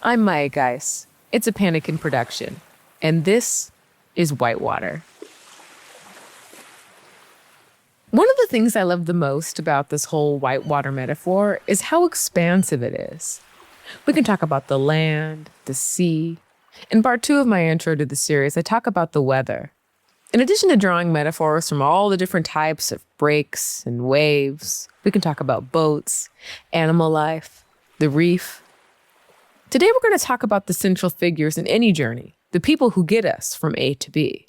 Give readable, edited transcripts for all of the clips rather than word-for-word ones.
I'm Maya Geis. It's a Panic production. And this is Whitewater. One of the things I love the most about this whole whitewater metaphor is how expansive it is. We can talk about the land, the sea. In part 2 of my intro to the series, I talk about the weather. In addition to drawing metaphors from all the different types of breaks and waves, we can talk about boats, animal life, the reef. Today, we're going to talk about the central figures in any journey, the people who get us from A to B.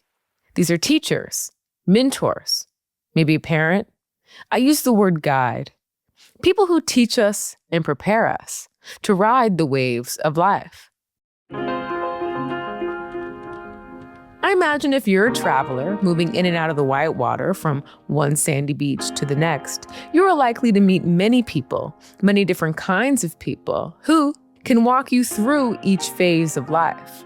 These are teachers, mentors, maybe a parent. I use the word guide. People who teach us and prepare us to ride the waves of life. I imagine if you're a traveler moving in and out of the whitewater from one sandy beach to the next, you are likely to meet many people, many different kinds of people who can walk you through each phase of life.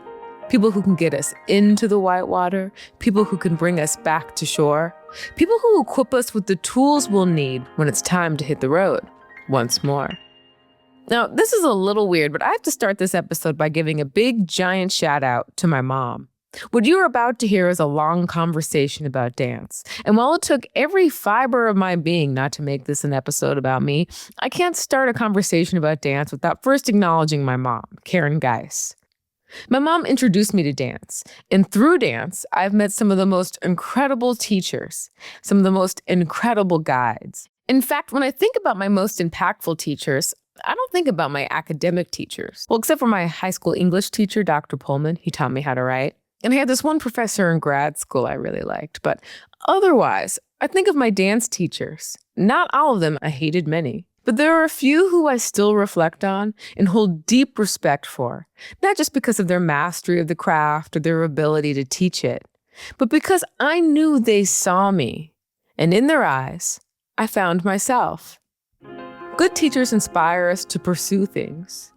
People who can get us into the whitewater, people who can bring us back to shore, people who equip us with the tools we'll need when it's time to hit the road once more. Now, this is a little weird, but I have to start this episode by giving a big, giant shout out to my mom. What you're about to hear is a long conversation about dance. And while it took every fiber of my being not to make this an episode about me, I can't start a conversation about dance without first acknowledging my mom, Karen Geis. My mom introduced me to dance, and through dance, I've met some of the most incredible teachers, some of the most incredible guides. In fact, when I think about my most impactful teachers, I don't think about my academic teachers. Well, except for my high school English teacher, Dr. Pullman. He taught me how to write. And I had this one professor in grad school I really liked. But otherwise, I think of my dance teachers. Not all of them, I hated many. But there are a few who I still reflect on and hold deep respect for, not just because of their mastery of the craft or their ability to teach it, but because I knew they saw me. And in their eyes, I found myself. Good teachers inspire us to pursue things.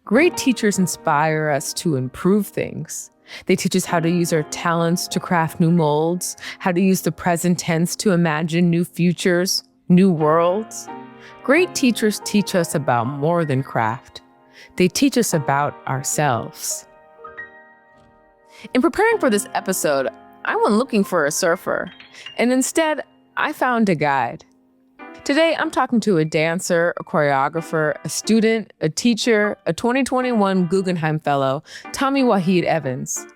Great teachers inspire us to improve things. They teach us how to use our talents to craft new molds, how to use the present tense to imagine new futures, new worlds. Great teachers teach us about more than craft. They teach us about ourselves. In preparing for this episode, I went looking for a surfer, and instead, I found a guide. Today, I'm talking to a dancer, a choreographer, a student, a teacher, a 2021 Guggenheim Fellow, Tommie Waheed-Evans.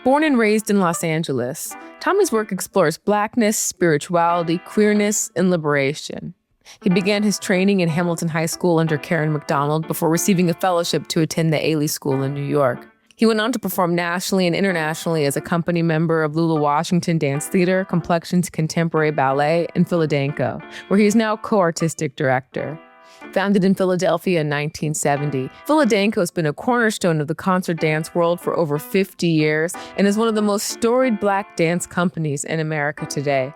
Born and raised in Los Angeles, Tommie's work explores Blackness, spirituality, queerness, and liberation. He began his training in Hamilton High School under Karen McDonald before receiving a fellowship to attend the Ailey School in New York. He went on to perform nationally and internationally as a company member of Lula Washington Dance Theater, Complexions Contemporary Ballet, and PHILADANCO, where he is now co-artistic director. Founded in Philadelphia in 1970, PHILADANCO has been a cornerstone of the concert dance world for over 50 years and is one of the most storied Black dance companies in America today.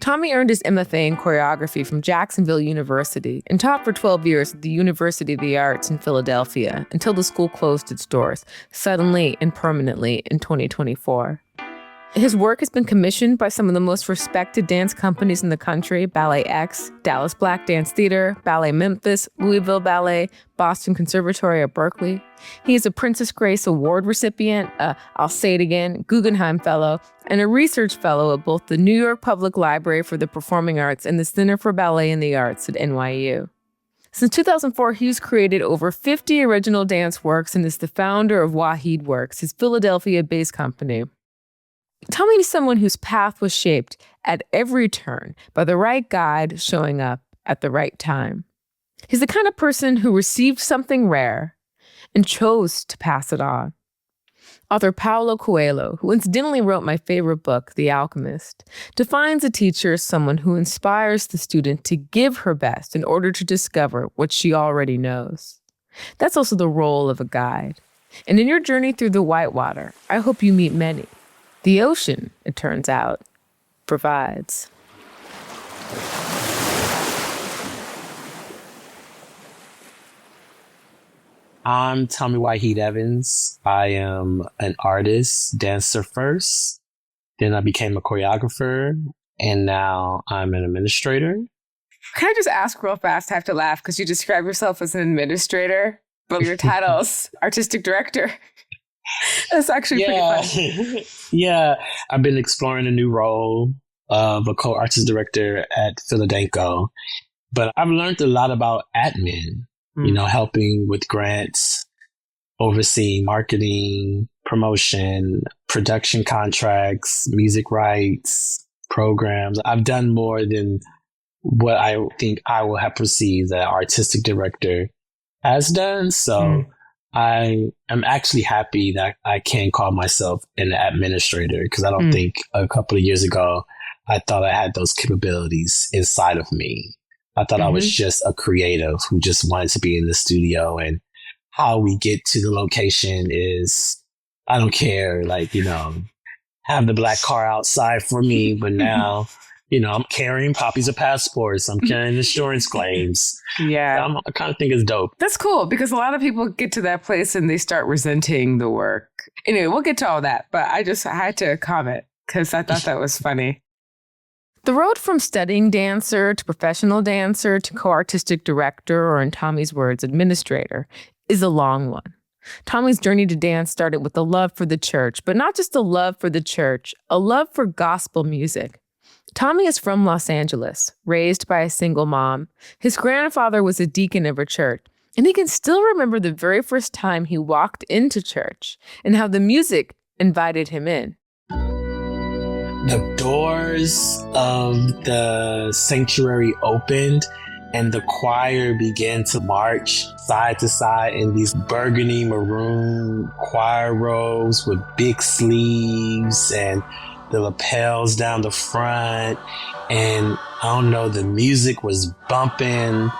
Tommie earned his MFA in choreography from Jacksonville University and taught for 12 years at the University of the Arts in Philadelphia until the school closed its doors, suddenly and permanently in 2024. His work has been commissioned by some of the most respected dance companies in the country: BalletX, Dallas Black Dance Theater, Ballet Memphis, Louisville Ballet, Boston Conservatory at Berklee. He is a Princess Grace Award recipient, I'll say it again, Guggenheim Fellow, and a research fellow at both the New York Public Library for the Performing Arts and the Center for Ballet and the Arts at NYU. Since 2004, he's created over 50 original dance works and is the founder of waheedworks, his Philadelphia-based company. Tommie is someone whose path was shaped at every turn by the right guide showing up at the right time. He's the kind of person who received something rare and chose to pass it on. Author Paulo Coelho, who incidentally wrote my favorite book, The Alchemist, defines a teacher as someone who inspires the student to give her best in order to discover what she already knows. That's also the role of a guide. And in your journey through the whitewater, I hope you meet many. The ocean, it turns out, provides. I'm Tommie Waheed-Evans. I am an artist, dancer first. Then I became a choreographer, and now I'm an administrator. Can I just ask real fast? I have to laugh because you describe yourself as an administrator. but your title's artistic director. That's actually pretty funny. Yeah. I've been exploring a new role of a co-artist director at PHILADANCO, but I've learned a lot about admin, helping with grants, overseeing marketing, promotion, production contracts, music rights, programs. I've done more than what I think I will have perceived that artistic director has done. So I am actually happy that I can call myself an administrator, because I don't think a couple of years ago I thought I had those capabilities inside of me. I thought I was just a creative who just wanted to be in the studio, and how we get to the location is, I don't care, have the black car outside for me, but now, I'm carrying copies of passports. I'm carrying insurance claims. Yeah. I kind of think it's dope. That's cool, because a lot of people get to that place and they start resenting the work. Anyway, we'll get to all that, but I had to comment because I thought that was funny. The road from studying dancer to professional dancer to co-artistic director, or in Tommie's words, administrator, is a long one. Tommie's journey to dance started with a love for the church, but not just a love for the church, a love for gospel music. Tommie is from Los Angeles, raised by a single mom. His grandfather was a deacon of her church, and he can still remember the very first time he walked into church and how the music invited him in. The doors of the sanctuary opened, and the choir began to march side to side in these burgundy maroon choir robes with big sleeves and the lapels down the front. And I don't know, the music was bumping,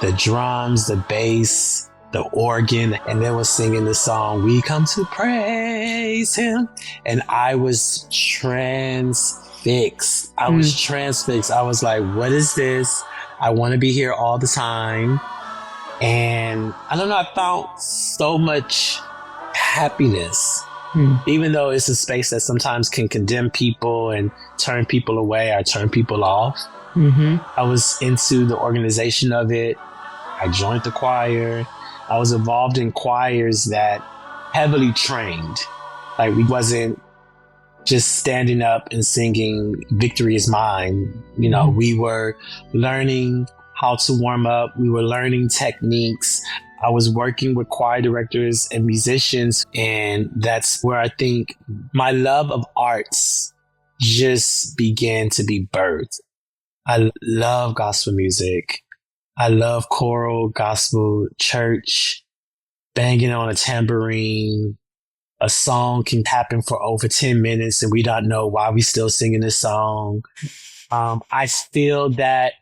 the drums, the bass, the organ, and they were singing the song, "We Come to Praise Him." And I was transfixed. I was like, what is this? I want to be here all the time. And I don't know, I found so much happiness, even though it's a space that sometimes can condemn people and turn people away or turn people off. I was into the organization of it. I joined the choir. I was involved in choirs that heavily trained. Like, we wasn't just standing up and singing "Victory is Mine." We were learning how to warm up. We were learning techniques. I was working with choir directors and musicians, and that's where I think my love of arts just began to be birthed. I love gospel music. I love choral, gospel, church, banging on a tambourine. A song can happen for over 10 minutes and we don't know why we still singing this song. I feel that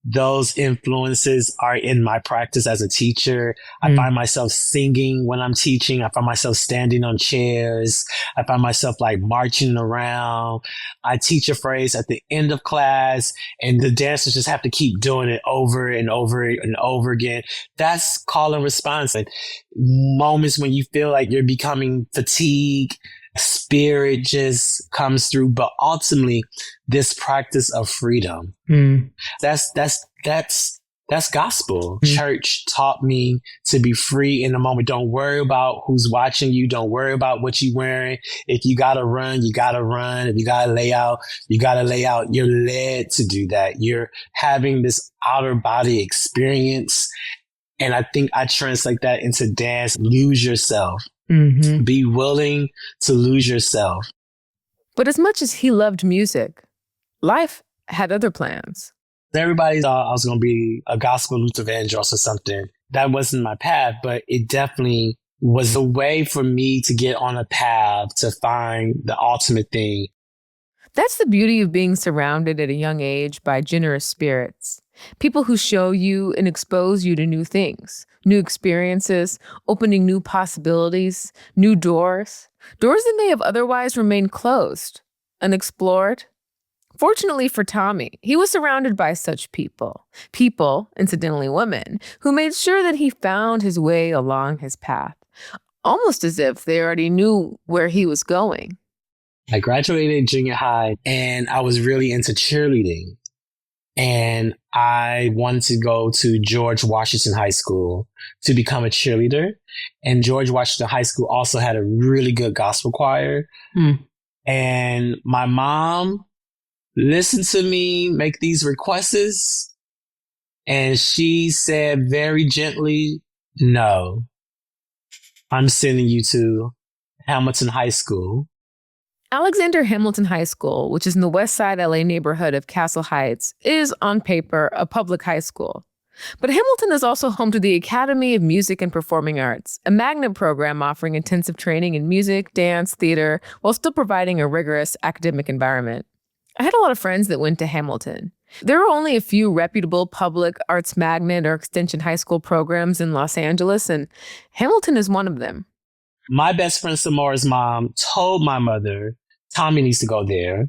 those influences are in my practice as a teacher. I find myself singing when I'm teaching. I find myself standing on chairs. I find myself marching around. I teach a phrase at the end of class and the dancers just have to keep doing it over and over and over again. That's call and response. And moments when you feel like you're becoming fatigued, spirit just comes through. But ultimately, this practice of freedom, that's gospel. Church taught me to be free in the moment. Don't worry about who's watching you. Don't worry about what you're wearing. If you gotta run, you gotta run. If you gotta lay out, you gotta lay out. You're led to do that. You're having this outer body experience. And I think I translate that into dance. Lose yourself. Be willing to lose yourself. But as much as he loved music, life had other plans. Everybody thought I was going to be a gospel youth evangelist or something. That wasn't my path, but it definitely was a way for me to get on a path to find the ultimate thing. That's the beauty of being surrounded at a young age by generous spirits. People who show you and expose you to new things, new experiences, opening new possibilities, new doors that may have otherwise remained closed, unexplored. Fortunately for Tommie, he was surrounded by such people, incidentally women, who made sure that he found his way along his path, almost as if they already knew where he was going. I graduated junior high and I was really into cheerleading. And I wanted to go to George Washington High School to become a cheerleader. And George Washington High School also had a really good gospel choir. And my mom listened to me make these requests. And she said very gently, no, I'm sending you to Hamilton High School. Alexander Hamilton High School, which is in the West Side LA neighborhood of Castle Heights, is on paper a public high school. But Hamilton is also home to the Academy of Music and Performing Arts, a magnet program offering intensive training in music, dance, theater, while still providing a rigorous academic environment. I had a lot of friends that went to Hamilton. There are only a few reputable public arts magnet or extension high school programs in Los Angeles, and Hamilton is one of them. My best friend Samora's mom told my mother, Tommie needs to go there.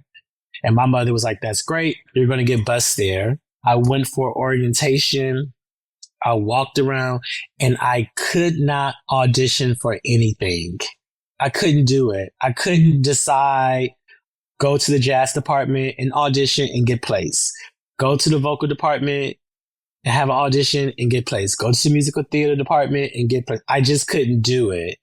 And my mother was like, that's great. You're going to get bused there. I went for orientation. I walked around and I could not audition for anything. I couldn't do it. I couldn't decide, go to the jazz department and audition and get placed. Go to the vocal department and have an audition and get placed. Go to the musical theater department and get placed. I just couldn't do it.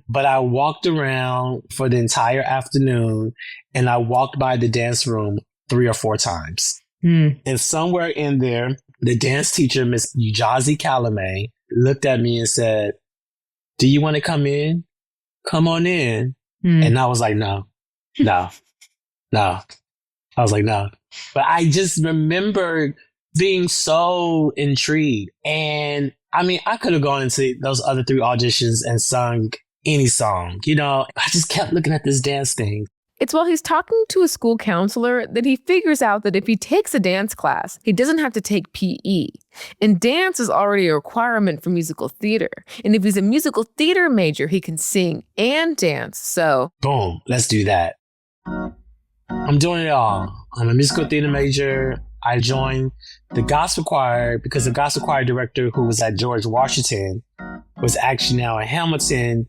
But I walked around for the entire afternoon and I walked by the dance room 3 or 4 times. And somewhere in there, the dance teacher, Miss Ujazi Calamay, looked at me and said, do you want to come in? Come on in. And I was like, no. I was like, no. But I just remember being so intrigued. And I mean, I could have gone into those other 3 auditions and sung any song. You know, I just kept looking at this dance thing. It's while he's talking to a school counselor that he figures out that if he takes a dance class, he doesn't have to take PE. And dance is already a requirement for musical theater. And if he's a musical theater major, he can sing and dance. So, boom, let's do that. I'm doing it all. I'm a musical theater major. I joined the gospel choir because the gospel choir director who was at George Washington was actually now at Hamilton.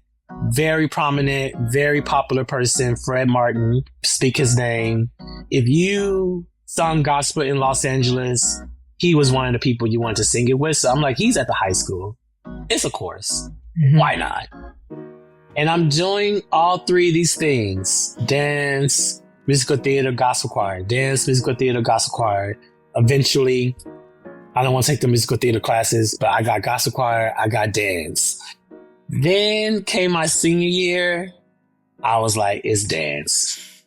Very prominent, very popular person, Fred Martin, speak his name. If you sung gospel in Los Angeles, he was one of the people you wanted to sing it with. So I'm like, he's at the high school. It's a course. Why not? And I'm doing all 3 of these things. Dance, musical theater, gospel choir. Dance, musical theater, gospel choir. Eventually, I don't want to take the musical theater classes, but I got gospel choir, I got dance. Then came my senior year. I was like, it's dance.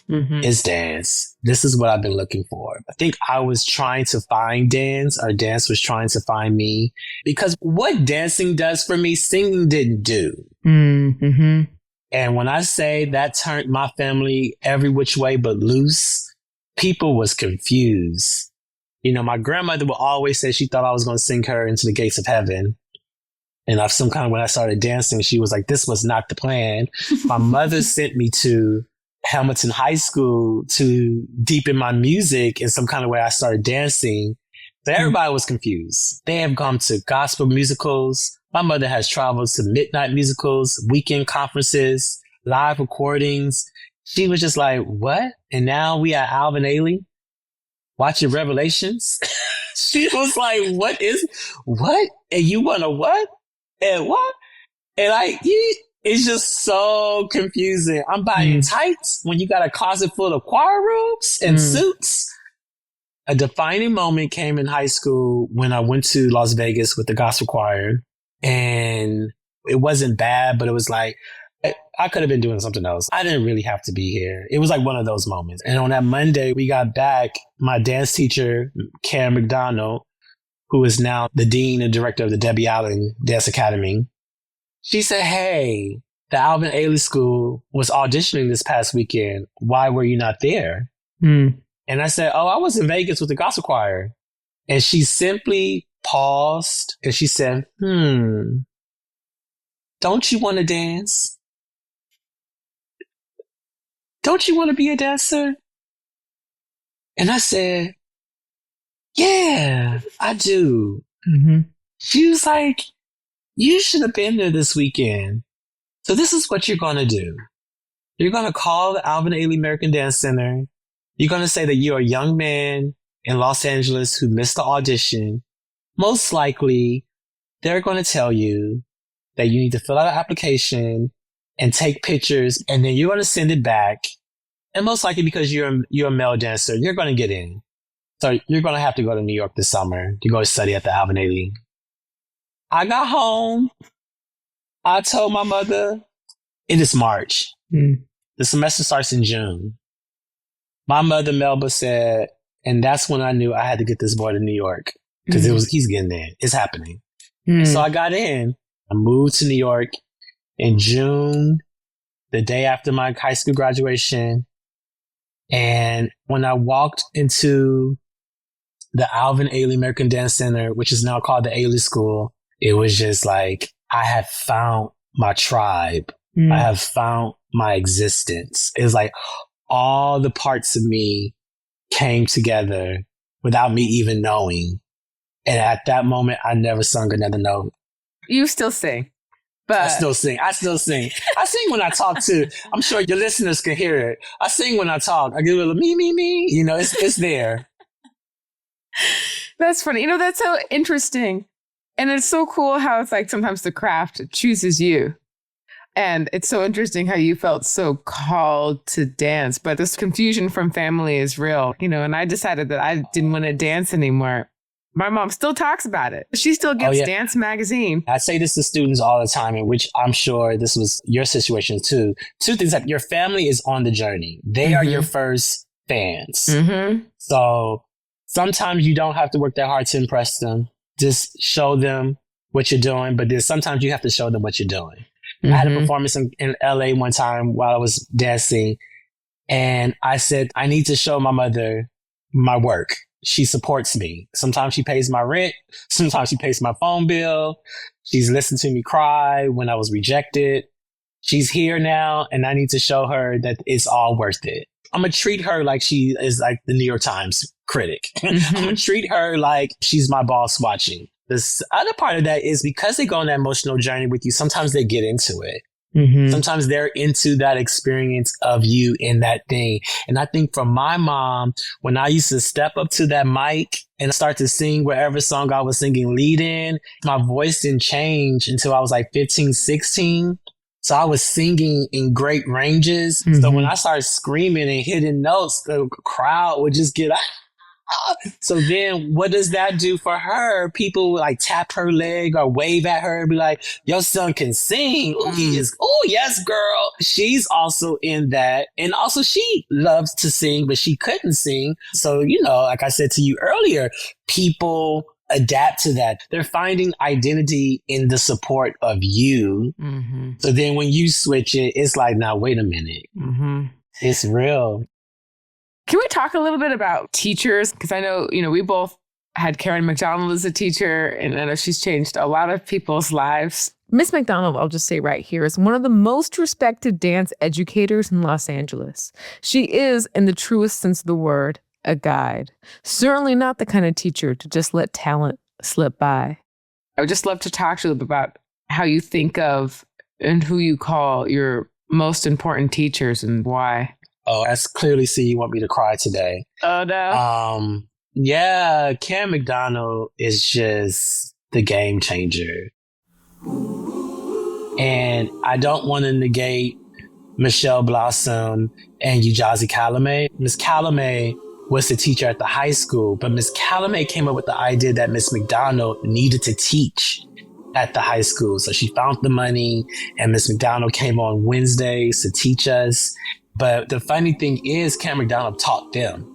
It's dance. This is what I've been looking for. I think I was trying to find dance, or dance was trying to find me. Because what dancing does for me, singing didn't do. And when I say that turned my family every which way but loose, people was confused. You know, my grandmother would always say she thought I was going to sing her into the gates of heaven. And of some kind, when I started dancing, she was like, this was not the plan. My mother sent me to Hamilton High School to deepen my music in some kind of way. I started dancing. So everybody was confused. They have gone to gospel musicals. My mother has traveled to midnight musicals, weekend conferences, live recordings. She was just like, what? And now we are Alvin Ailey watching Revelations. She was like, what? And you want to what? And what? And it's just so confusing. I'm buying tights when you got a closet full of choir robes and suits. A defining moment came in high school when I went to Las Vegas with the gospel choir. And it wasn't bad, but it was like, I could have been doing something else. I didn't really have to be here. It was like one of those moments. And on that Monday, we got back. My dance teacher, Karen McDonald, who is now the dean and director of the Debbie Allen Dance Academy, she said, hey, the Alvin Ailey School was auditioning this past weekend. Why were you not there? And I said, oh, I was in Vegas with the gospel choir. And she simply paused and she said, don't you want to dance? Don't you want to be a dancer? And I said, yeah, I do. She was like, you should have been there this weekend. So this is what you're going to do. You're going to call the Alvin Ailey American Dance Center. You're going to say that you're a young man in Los Angeles who missed the audition, most likely they're going to tell you that you need to fill out an application and take pictures, and then you're going to send it back. And most likely because you're a male dancer, you're going to get in. So you're going to have to go to New York this summer to go study at the Ailey. I got home. I told my mother, it is March. The semester starts in June. My mother, Melba, said, and that's when I knew I had to get this boy to New York because he's getting in. It's happening. So I got in. I moved to New York in June, the day after my high school graduation. And when I walked into the Alvin Ailey American Dance Center, which is now called the Ailey School, it was just like, I have found my tribe. I have found my existence. It was like all the parts of me came together without me even knowing. And at that moment, I never sung another note. You still sing. But I still sing. I sing when I talk too. I'm sure your listeners can hear it. I sing when I talk. I give a little me. You know, it's there. That's funny. You know, that's so interesting. And it's so cool how it's like sometimes the craft chooses you. And it's so interesting how you felt so called to dance. But this confusion from family is real. You know, and I decided that I didn't want to dance anymore. My mom still talks about it. She still gets Dance Magazine. I say this to students all the time, in which I'm sure this was your situation too. Two things: that your family is on the journey. They are your first fans. So sometimes you don't have to work that hard to impress them. Just show them what you're doing. But then sometimes you have to show them what you're doing. I had a performance in LA one time while I was dancing. And I said, I need to show my mother my work. She supports me. Sometimes she pays my rent. Sometimes she pays my phone bill. She's listened to me cry when I was rejected. She's here now, and I need to show her that it's all worth it. I'm going to treat her like she is like the New York Times critic. I'm going to treat her like she's my boss watching. This other part of that is because they go on that emotional journey with you, sometimes they get into it. Sometimes they're into that experience of you in that thing. And I think for my mom, when I used to step up to that mic and start to sing whatever song I was singing lead in, my voice didn't change until I was like 15, 16. So I was singing in great ranges. So when I started screaming and hitting notes, the crowd would just get So then what does that do for her? People like tap her leg or wave at her and be like, your son can sing. Oh, he is. Oh, yes, girl. She's also in that. And also she loves to sing, but she couldn't sing. So, you know, like I said to you earlier, people adapt to that. They're finding identity in the support of you. So then when you switch it, it's like, now, wait a minute. It's real. Can we talk a little bit about teachers? Because I know, you know, we both had Karen McDonald as a teacher, and I know she's changed a lot of people's lives. Miss McDonald, I'll just say right here, is one of the most respected dance educators in Los Angeles. She is, in the truest sense of the word, a guide. Certainly not the kind of teacher to just let talent slip by. I would just love to talk to you about how you think of and who you call your most important teachers and why. Oh, I clearly see you want me to cry today. Oh, no. Yeah, Cam McDonald is just the game changer. And I don't want to negate Michelle Blossom and Ujazi Calamé. Miss Calamé was the teacher at the high school, but Miss Calamé came up with the idea that Miss McDonald needed to teach at the high school. So she found the money, and Miss McDonald came on Wednesdays to teach us. But the funny thing is, Cam McDonald taught them,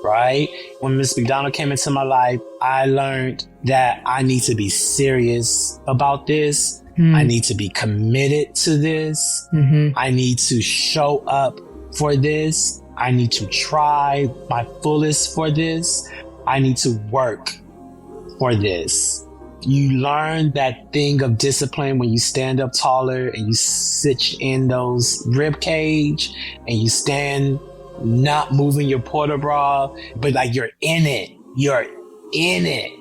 right? When Miss McDonald came into my life, I learned that I need to be serious about this. I need to be committed to this. I need to show up for this. I need to try my fullest for this. I need to work for this. You learn that thing of discipline when you stand up taller and you sit in those rib cage and you stand not moving your porter bra, but like you're in it. You're in it.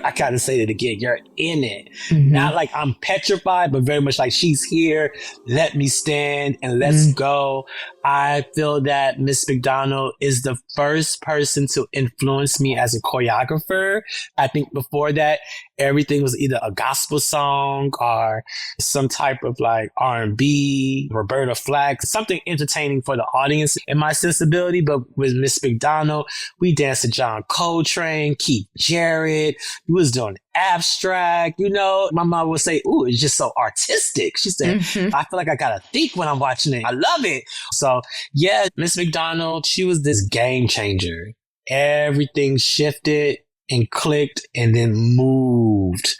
I gotta say it again. You're in it. Not like I'm petrified, but very much like she's here. Let me stand and let's go. I feel that Miss McDonald is the first person to influence me as a choreographer. I think before that, everything was either a gospel song or some type of like R&B, Roberta Flack, something entertaining for the audience in my sensibility. But with Miss McDonald, we danced to John Coltrane, Keith Jarrett. We was doing abstract, you know. My mom would say, ooh, it's just so artistic. She said, I feel like I gotta think when I'm watching it. I love it. So yeah, Miss McDonald, she was this game changer. Everything shifted and clicked and then moved.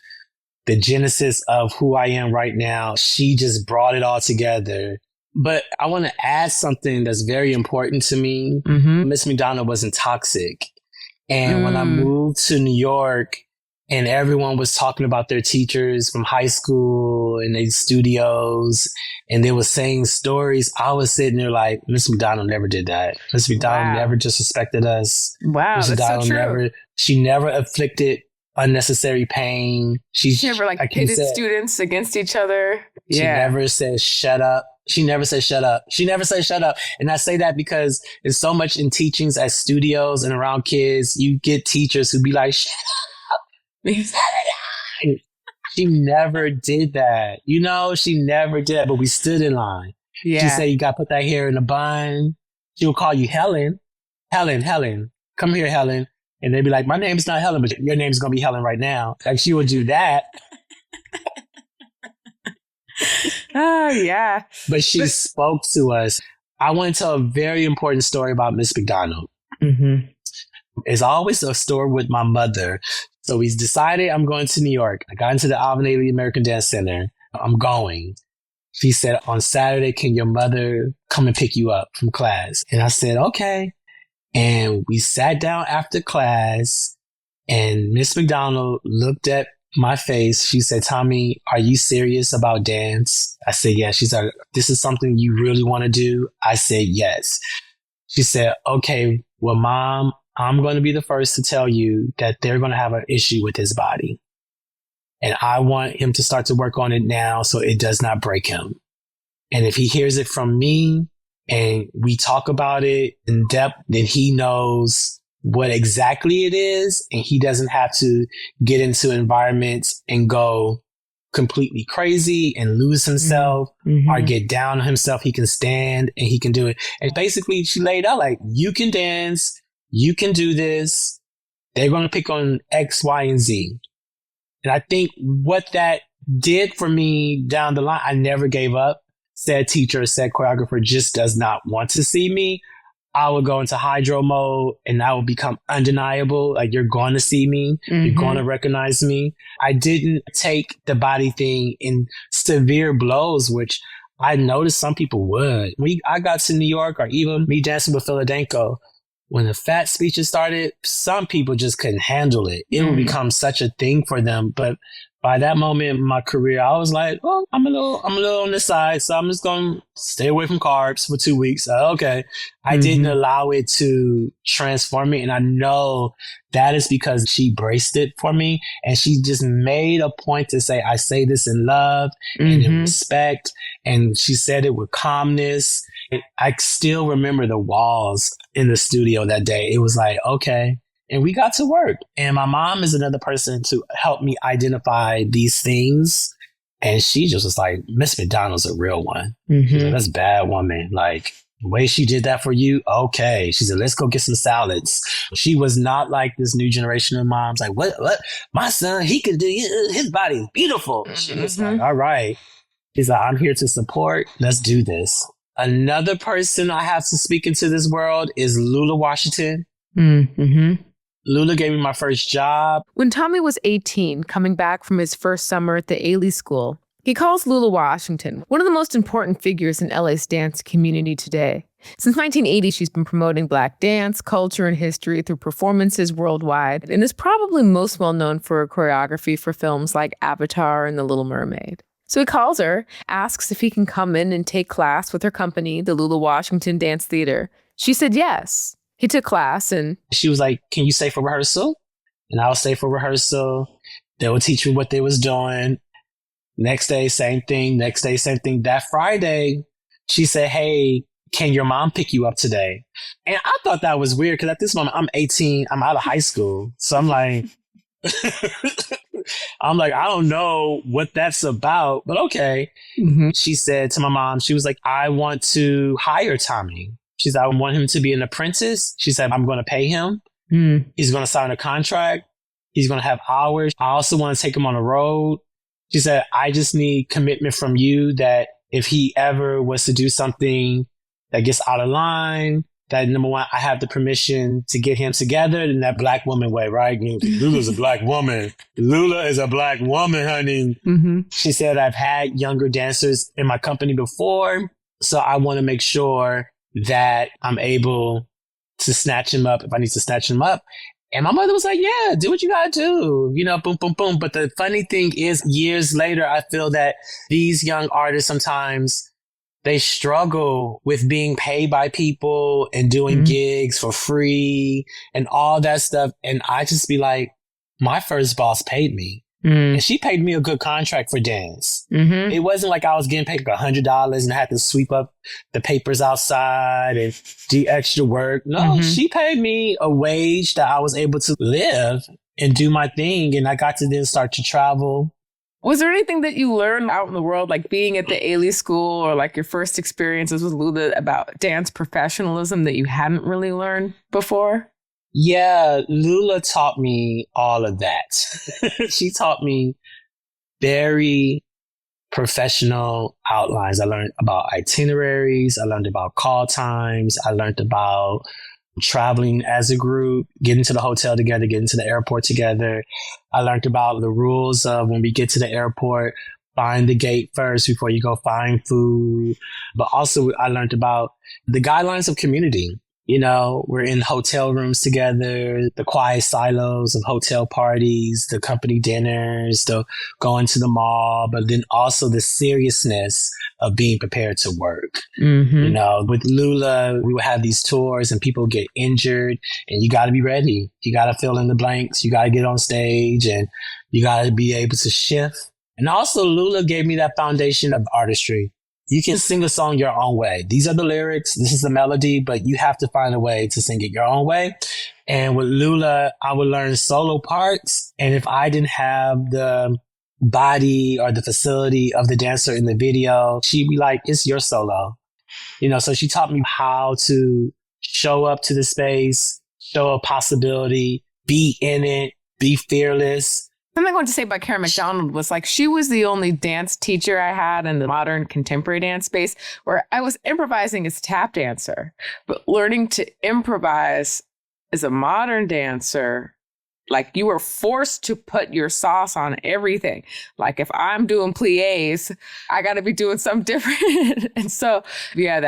The genesis of who I am right now, she just brought it all together. But I want to add something that's very important to me. Miss McDonald wasn't toxic. And when I moved to New York, and everyone was talking about their teachers from high school and their studios, and they were saying stories, I was sitting there like, Miss McDonald never did that. Miss McDonald never disrespected us. Wow, Miss that's McDonald so true. she never inflicted unnecessary pain. She never like pitted students against each other. She never said shut up. She never said shut up. She never said shut up. And I say that because there's so much in teachings at studios and around kids. You get teachers who be like, shut up. She never did that. You know, she never did that, but we stood in line. She said, you got to put that hair in a bun. She will call you Helen. Helen. Come here, Helen. And they'd be like, my name's not Helen, but your name's going to be Helen right now. Like, she would do that. Oh, yeah. But she spoke to us. I want to tell a very important story about Miss McDonald. It's always a story with my mother. So we decided I'm going to New York. I got into the Alvin Ailey American Dance Center. I'm going. She said, on Saturday, can your mother come and pick you up from class? And I said, okay. And we sat down after class, and Miss McDonald looked at my face. She said, Tommie, are you serious about dance? I said, yes. She said, this is something you really want to do? I said, yes. She said, okay, well, Mom, I'm going to be the first to tell you that they're going to have an issue with his body. And I want him to start to work on it now so it does not break him. And if he hears it from me and we talk about it in depth, then he knows what exactly it is. And he doesn't have to get into environments and go completely crazy and lose himself or get down on himself. He can stand and he can do it. And basically she laid out like, you can dance. You can do this. They're going to pick on X, Y, and Z. And I think what that did for me down the line, I never gave up. Said teacher, said choreographer just does not want to see me. I would go into hydro mode and I would become undeniable. Like, you're going to see me. You're going to recognize me. I didn't take the body thing in severe blows, which I noticed some people would. I got to New York, or even me dancing with PHILADANCO, when the fat speeches started, some people just couldn't handle it. It would become such a thing for them. But by that moment in my career, I was like, oh, I'm a little on this side, so I'm just going to stay away from carbs for 2 weeks. Okay. I didn't allow it to transform me. And I know that is because she braced it for me. And she just made a point to say, I say this in love and in respect. And she said it with calmness. And I still remember the walls in the studio that day. It was like, okay. And we got to work. And my mom is another person to help me identify these things. And she just was like, Miss McDonald's a real one. She's like, that's a bad woman. Like, the way she did that for you, okay. She said, let's go get some salads. She was not like this new generation of moms. Like, what? My son, he could do, his body is beautiful. She was like, all right. She's like, I'm here to support. Let's do this. Another person I have to speak into this world is Lula Washington. Lula gave me my first job. When Tommie was 18, coming back from his first summer at the Ailey School, he calls Lula Washington one of the most important figures in LA's dance community today. Since 1980, she's been promoting Black dance, culture, and history through performances worldwide, and is probably most well known for her choreography for films like Avatar and The Little Mermaid. So he calls her, asks if he can come in and take class with her company, the Lula Washington Dance Theater. She said yes. He took class and she was like, can you stay for rehearsal? And I would stay for rehearsal. They would teach me what they was doing. Next day, same thing. Next day, same thing. That Friday, she said, hey, can your mom pick you up today? And I thought that was weird because at this moment I'm 18, I'm out of high school. So I'm like, I don't know what that's about, but okay. Mm-hmm. She said to my mom, she was like, I want to hire Tommie. She said, I want him to be an apprentice. She said, I'm going to pay him. He's going to sign a contract. He's going to have hours. I also want to take him on the road. She said, I just need commitment from you that if he ever was to do something that gets out of line, that number one, I have the permission to get him together in that black woman way, right? Lula's a black woman. Lula is a black woman, honey. Mm-hmm. She said, I've had younger dancers in my company before, so I want to make sure that I'm able to snatch him up if I need to snatch him up. And my mother was like, yeah, do what you gotta do. You know, boom, boom, boom. But the funny thing is, years later, I feel that these young artists sometimes, they struggle with being paid by people and doing gigs for free and all that stuff. And I just be like, my first boss paid me. And she paid me a good contract for dance. It wasn't like I was getting paid like $100 and I had to sweep up the papers outside and do extra work. No, she paid me a wage that I was able to live and do my thing. And I got to then start to travel. Was there anything that you learned out in the world, like being at the Ailey School or like your first experiences with Lula about dance professionalism that you hadn't really learned before? Yeah, Lula taught me all of that. She taught me very professional outlines. I learned about itineraries. I learned about call times. I learned about traveling as a group, getting to the hotel together, getting to the airport together. I learned about the rules of when we get to the airport, find the gate first before you go find food. But also I learned about the guidelines of community. You know, we're in hotel rooms together, the quiet silos of hotel parties, the company dinners, the going to the mall, but then also the seriousness of being prepared to work. You know, with Lula, we would have these tours and people get injured and you got to be ready. You got to fill in the blanks. You got to get on stage and you got to be able to shift. And also Lula gave me that foundation of artistry. You can sing a song your own way. These are the lyrics. This is the melody, but you have to find a way to sing it your own way. And with Lula, I would learn solo parts. And if I didn't have the body or the facility of the dancer in the video, she'd be like, it's your solo. You know, so she taught me how to show up to the space, show a possibility, be in it, be fearless. Something I wanted to say about Karen McDonald was like, she was the only dance teacher I had in the modern contemporary dance space where I was improvising as tap dancer, but learning to improvise as a modern dancer, like you were forced to put your sauce on everything. Like if I'm doing pliés, I got to be doing something different. And so, yeah,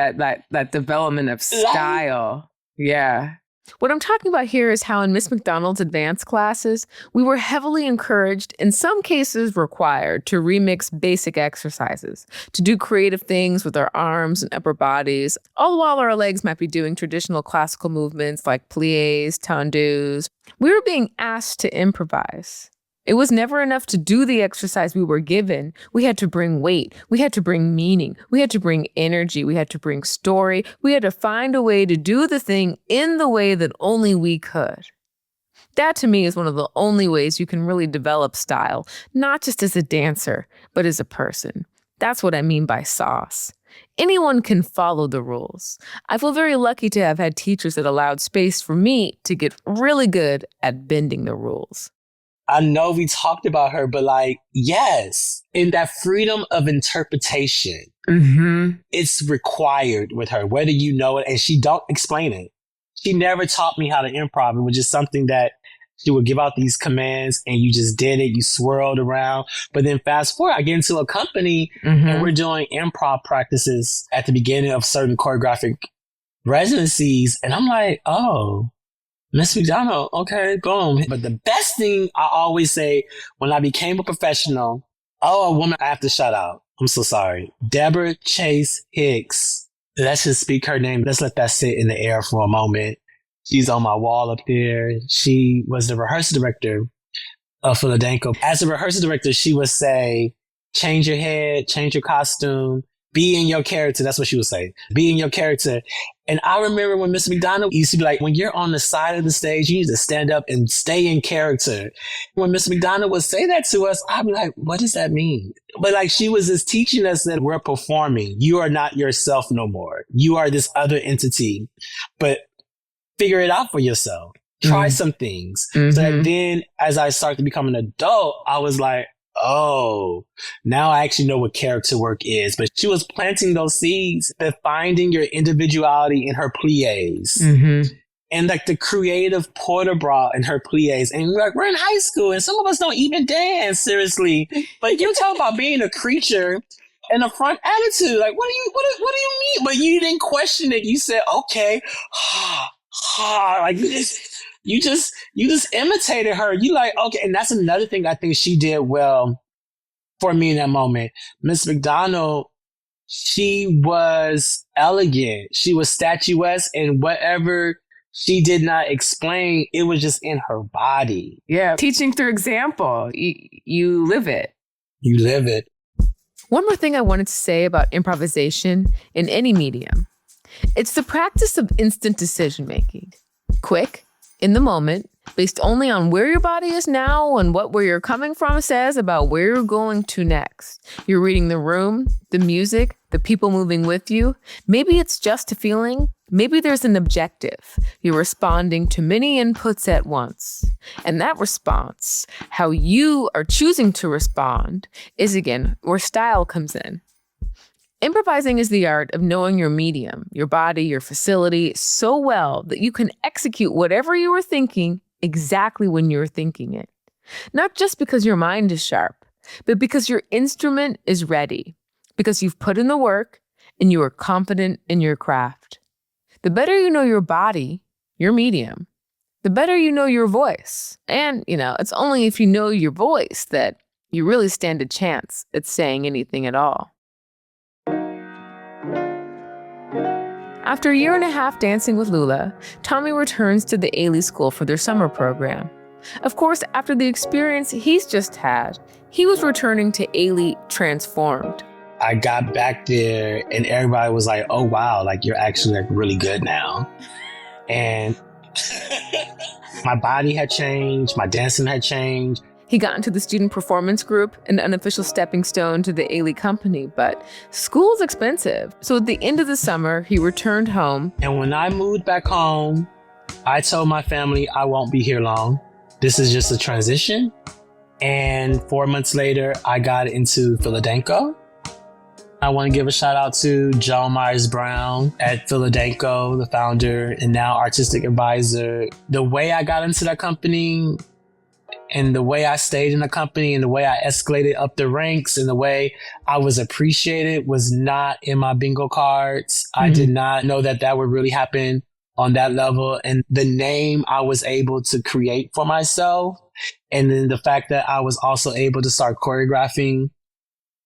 that development of style. Yeah. What I'm talking about here is how in Miss McDonald's advanced classes, we were heavily encouraged, in some cases required, to remix basic exercises, to do creative things with our arms and upper bodies, all the while our legs might be doing traditional classical movements like pliés, tendus. We were being asked to improvise. It was never enough to do the exercise we were given. We had to bring weight. We had to bring meaning. We had to bring energy. We had to bring story. We had to find a way to do the thing in the way that only we could. That to me is one of the only ways you can really develop style, not just as a dancer, but as a person. That's what I mean by sauce. Anyone can follow the rules. I feel very lucky to have had teachers that allowed space for me to get really good at bending the rules. I know we talked about her, but like, yes, in that freedom of interpretation, it's required with her, whether you know it, and she don't explain it. She never taught me how to improv. It was just something that she would give out these commands and you just did it. You swirled around. But then fast forward, I get into a company and we're doing improv practices at the beginning of certain choreographic residencies. And I'm like, oh, Miss McDonald, okay, boom. But the best thing I always say when I became a professional, a woman I have to shout out. I'm so sorry. Deborah Chase Hicks. Let's just speak her name. Let's let that sit in the air for a moment. She's on my wall up there. She was the rehearsal director of PHILADANCO. As a rehearsal director, she would say, change your head, change your costume, be in your character. That's what she would say. Be in your character. And I remember when Miss McDonald used to be like, when you're on the side of the stage, you need to stand up and stay in character. When Miss McDonald would say that to us, I'd be like, what does that mean? But like, she was just teaching us that we're performing. You are not yourself no more. You are this other entity, but figure it out for yourself. Try some things. So that then as I started to become an adult, I was like, oh, now I actually know what character work is. But she was planting those seeds, but finding your individuality in her plies. And like the creative port bras in her plies. And like, we're in high school and some of us don't even dance, seriously. But you talk about being a creature and a front attitude. Like, what do you mean? But you didn't question it. You said, okay, like this. You just imitated her. You like, okay. And that's another thing I think she did well for me in that moment. Miss McDonald, she was elegant. She was statuesque, and whatever she did not explain, it was just in her body. Yeah. Teaching through example. You live it. You live it. One more thing I wanted to say about improvisation in any medium. It's the practice of instant decision making. Quick, in the moment, based only on where your body is now and what where you're coming from says about where you're going to next. You're reading the room, the music, the people moving with you. Maybe it's just a feeling. Maybe there's an objective. You're responding to many inputs at once. And that response, how you are choosing to respond, is again where style comes in. Improvising is the art of knowing your medium, your body, your facility so well that you can execute whatever you were thinking exactly when you were thinking it. Not just because your mind is sharp, but because your instrument is ready, because you've put in the work and you are confident in your craft. The better you know your body, your medium, the better you know your voice. And, it's only if you know your voice that you really stand a chance at saying anything at all. After a year and a half dancing with Lula, Tommie returns to the Ailey School for their summer program. Of course, after the experience he's just had, he was returning to Ailey transformed. I got back there and everybody was like, oh, wow, like you're actually like really good now. And my body had changed. My dancing had changed. He got into the student performance group, an unofficial stepping stone to the Ailey company, but school's expensive. So at the end of the summer, he returned home. And when I moved back home, I told my family I won't be here long. This is just a transition. And 4 months later, I got into PHILADANCO. I want to give a shout out to John Myers-Brown at PHILADANCO, the founder and now artistic advisor. The way I got into that company and the way I stayed in the company and the way I escalated up the ranks and the way I was appreciated was not in my bingo cards. I did not know that would really happen on that level. And the name I was able to create for myself. And then the fact that I was also able to start choreographing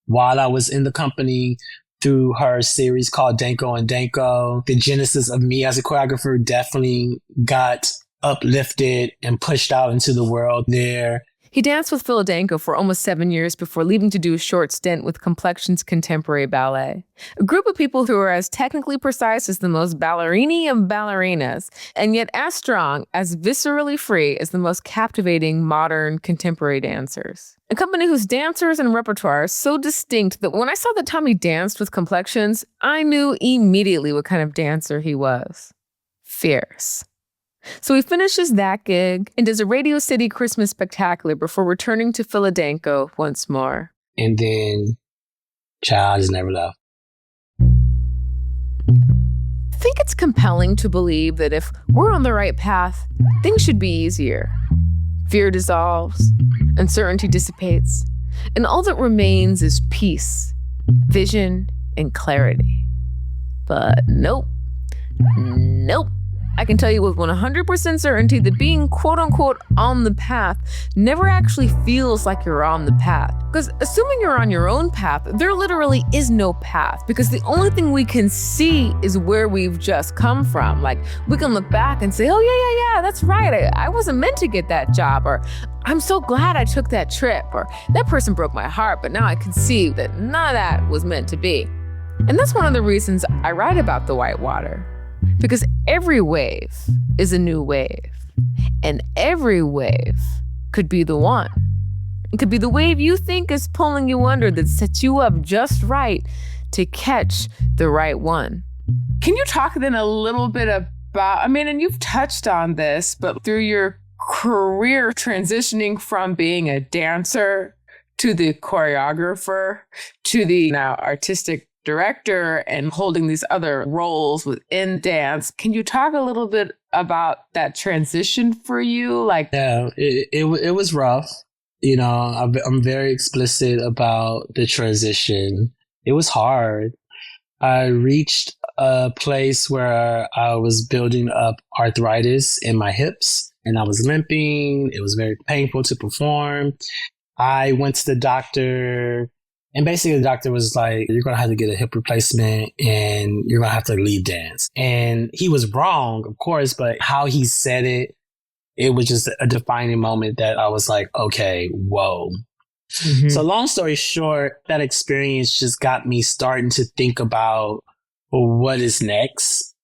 while I was in the company through her series called Danko and Danko. The genesis of me as a choreographer definitely got uplifted and pushed out into the world there. He danced with PHILADANCO for almost 7 years before leaving to do a short stint with Complexions Contemporary Ballet, a group of people who are as technically precise as the most ballerini of ballerinas, and yet as strong, as viscerally free as the most captivating modern contemporary dancers. A company whose dancers and repertoire are so distinct that when I saw that Tommie danced with Complexions, I knew immediately what kind of dancer he was. Fierce. So he finishes that gig and does a Radio City Christmas spectacular before returning to PHILADANCO once more. And then, child has never left. I think it's compelling to believe that if we're on the right path, things should be easier. Fear dissolves, uncertainty dissipates, and all that remains is peace, vision, and clarity. But nope. I can tell you with 100% certainty that being quote-unquote on the path never actually feels like you're on the path. Because assuming you're on your own path, there literally is no path, because the only thing we can see is where we've just come from. Like, we can look back and say, oh yeah, that's right. I wasn't meant to get that job, or I'm so glad I took that trip, or that person broke my heart, but now I can see that none of that was meant to be. And that's one of the reasons I write about the whitewater, because every wave is a new wave, and every wave could be the one. It could be the wave you think is pulling you under that sets you up just right to catch the right one. Can you talk then a little bit about, and you've touched on this, but through your career transitioning from being a dancer to the choreographer to the now artistic director and holding these other roles within dance. Can you talk a little bit about that transition for you? Yeah, it was rough. I'm very explicit about the transition. It was hard. I reached a place where I was building up arthritis in my hips and I was limping. It was very painful to perform. I went to the doctor. And basically the doctor was like, you're going to have to get a hip replacement and you're going to have to leave dance. And he was wrong, of course, but how he said it, it was just a defining moment that I was like, okay, whoa. Mm-hmm. So long story short, that experience just got me starting to think about, well, what is next?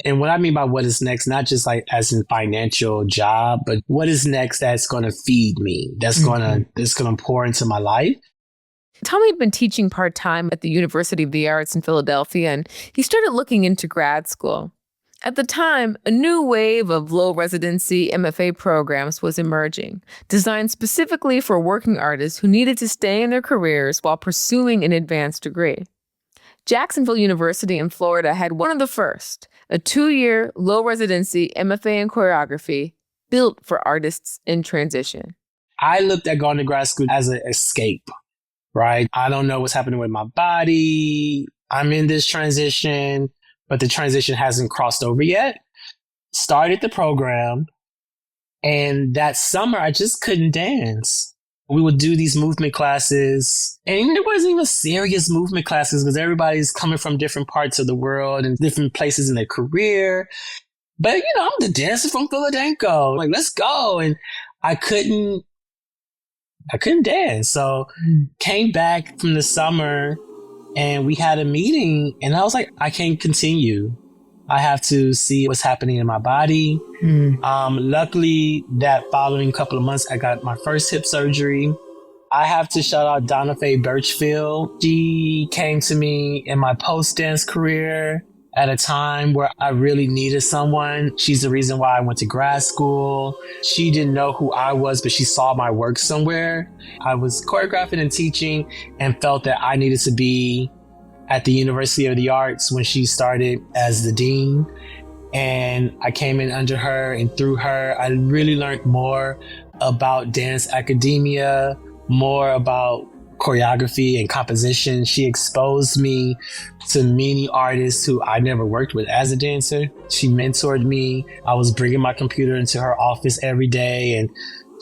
And what I mean by what is next, not just like as in financial job, but what is next that's going to feed me, that's going to pour into my life. Tommie had been teaching part-time at the University of the Arts in Philadelphia, and he started looking into grad school. At the time, a new wave of low residency MFA programs was emerging, designed specifically for working artists who needed to stay in their careers while pursuing an advanced degree. Jacksonville University in Florida had one of the first, a 2-year low residency MFA in choreography built for artists in transition. I looked at going to grad school as an escape. Right? I don't know what's happening with my body. I'm in this transition, but the transition hasn't crossed over yet. Started the program. And that summer, I just couldn't dance. We would do these movement classes. And it wasn't even serious movement classes because everybody's coming from different parts of the world and different places in their career. But, I'm the dancer from PHILADANCO. Like, let's go. And I couldn't dance. So came back from the summer and we had a meeting and I was like, I can't continue. I have to see what's happening in my body. Luckily, that following couple of months, I got my first hip surgery. I have to shout out Donna Faye Birchfield. She came to me in my post-dance career at a time where I really needed someone. She's the reason why I went to grad school. She didn't know who I was, but she saw my work somewhere. I was choreographing and teaching and felt that I needed to be at the University of the Arts when she started as the dean. And I came in under her, and through her, I really learned more about dance academia, more about choreography and composition. She exposed me to many artists who I never worked with as a dancer. She mentored me. I was bringing my computer into her office every day, and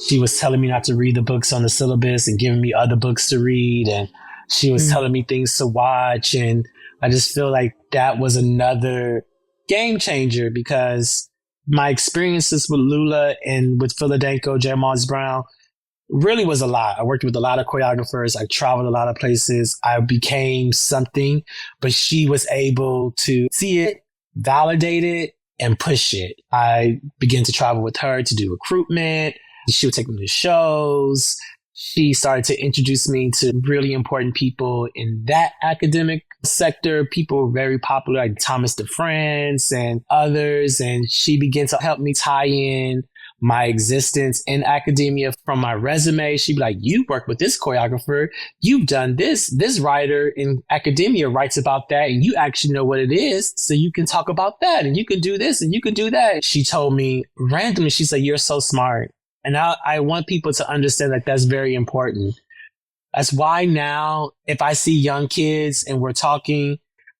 she was telling me not to read the books on the syllabus and giving me other books to read. And she was telling me things to watch. And I just feel like that was another game changer because my experiences with Lula and with PHILADANCO, J. Mons Brown, really was a lot. I worked with a lot of choreographers. I traveled a lot of places. I became something, but she was able to see it, validate it, and push it. I began to travel with her to do recruitment. She would take me to shows. She started to introduce me to really important people in that academic sector. People very popular like Thomas DeFrance and others. And she began to help me tie in my existence in academia from my resume. She'd be like, you work with this choreographer. You've done this. This writer in academia writes about that. And you actually know what it is. So you can talk about that and you can do this and you can do that. She told me randomly, she said, you're so smart. And I want people to understand that that's very important. That's why now, if I see young kids and we're talking,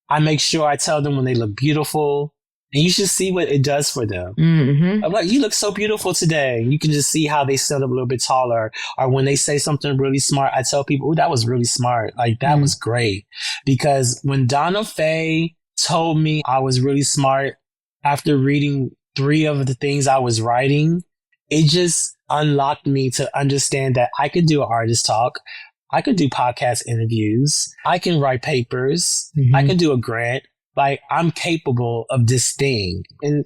I make sure I tell them when they look beautiful. And you should see what it does for them. Mm-hmm. I'm like, you look so beautiful today. You can just see how they stand up a little bit taller. Or when they say something really smart, I tell people, oh, that was really smart. Like, that was great. Because when Donna Faye told me I was really smart after reading 3 of the things I was writing, it just unlocked me to understand that I could do an artist talk. I could do podcast interviews. I can write papers. I can do a grant. Like, I'm capable of this thing. And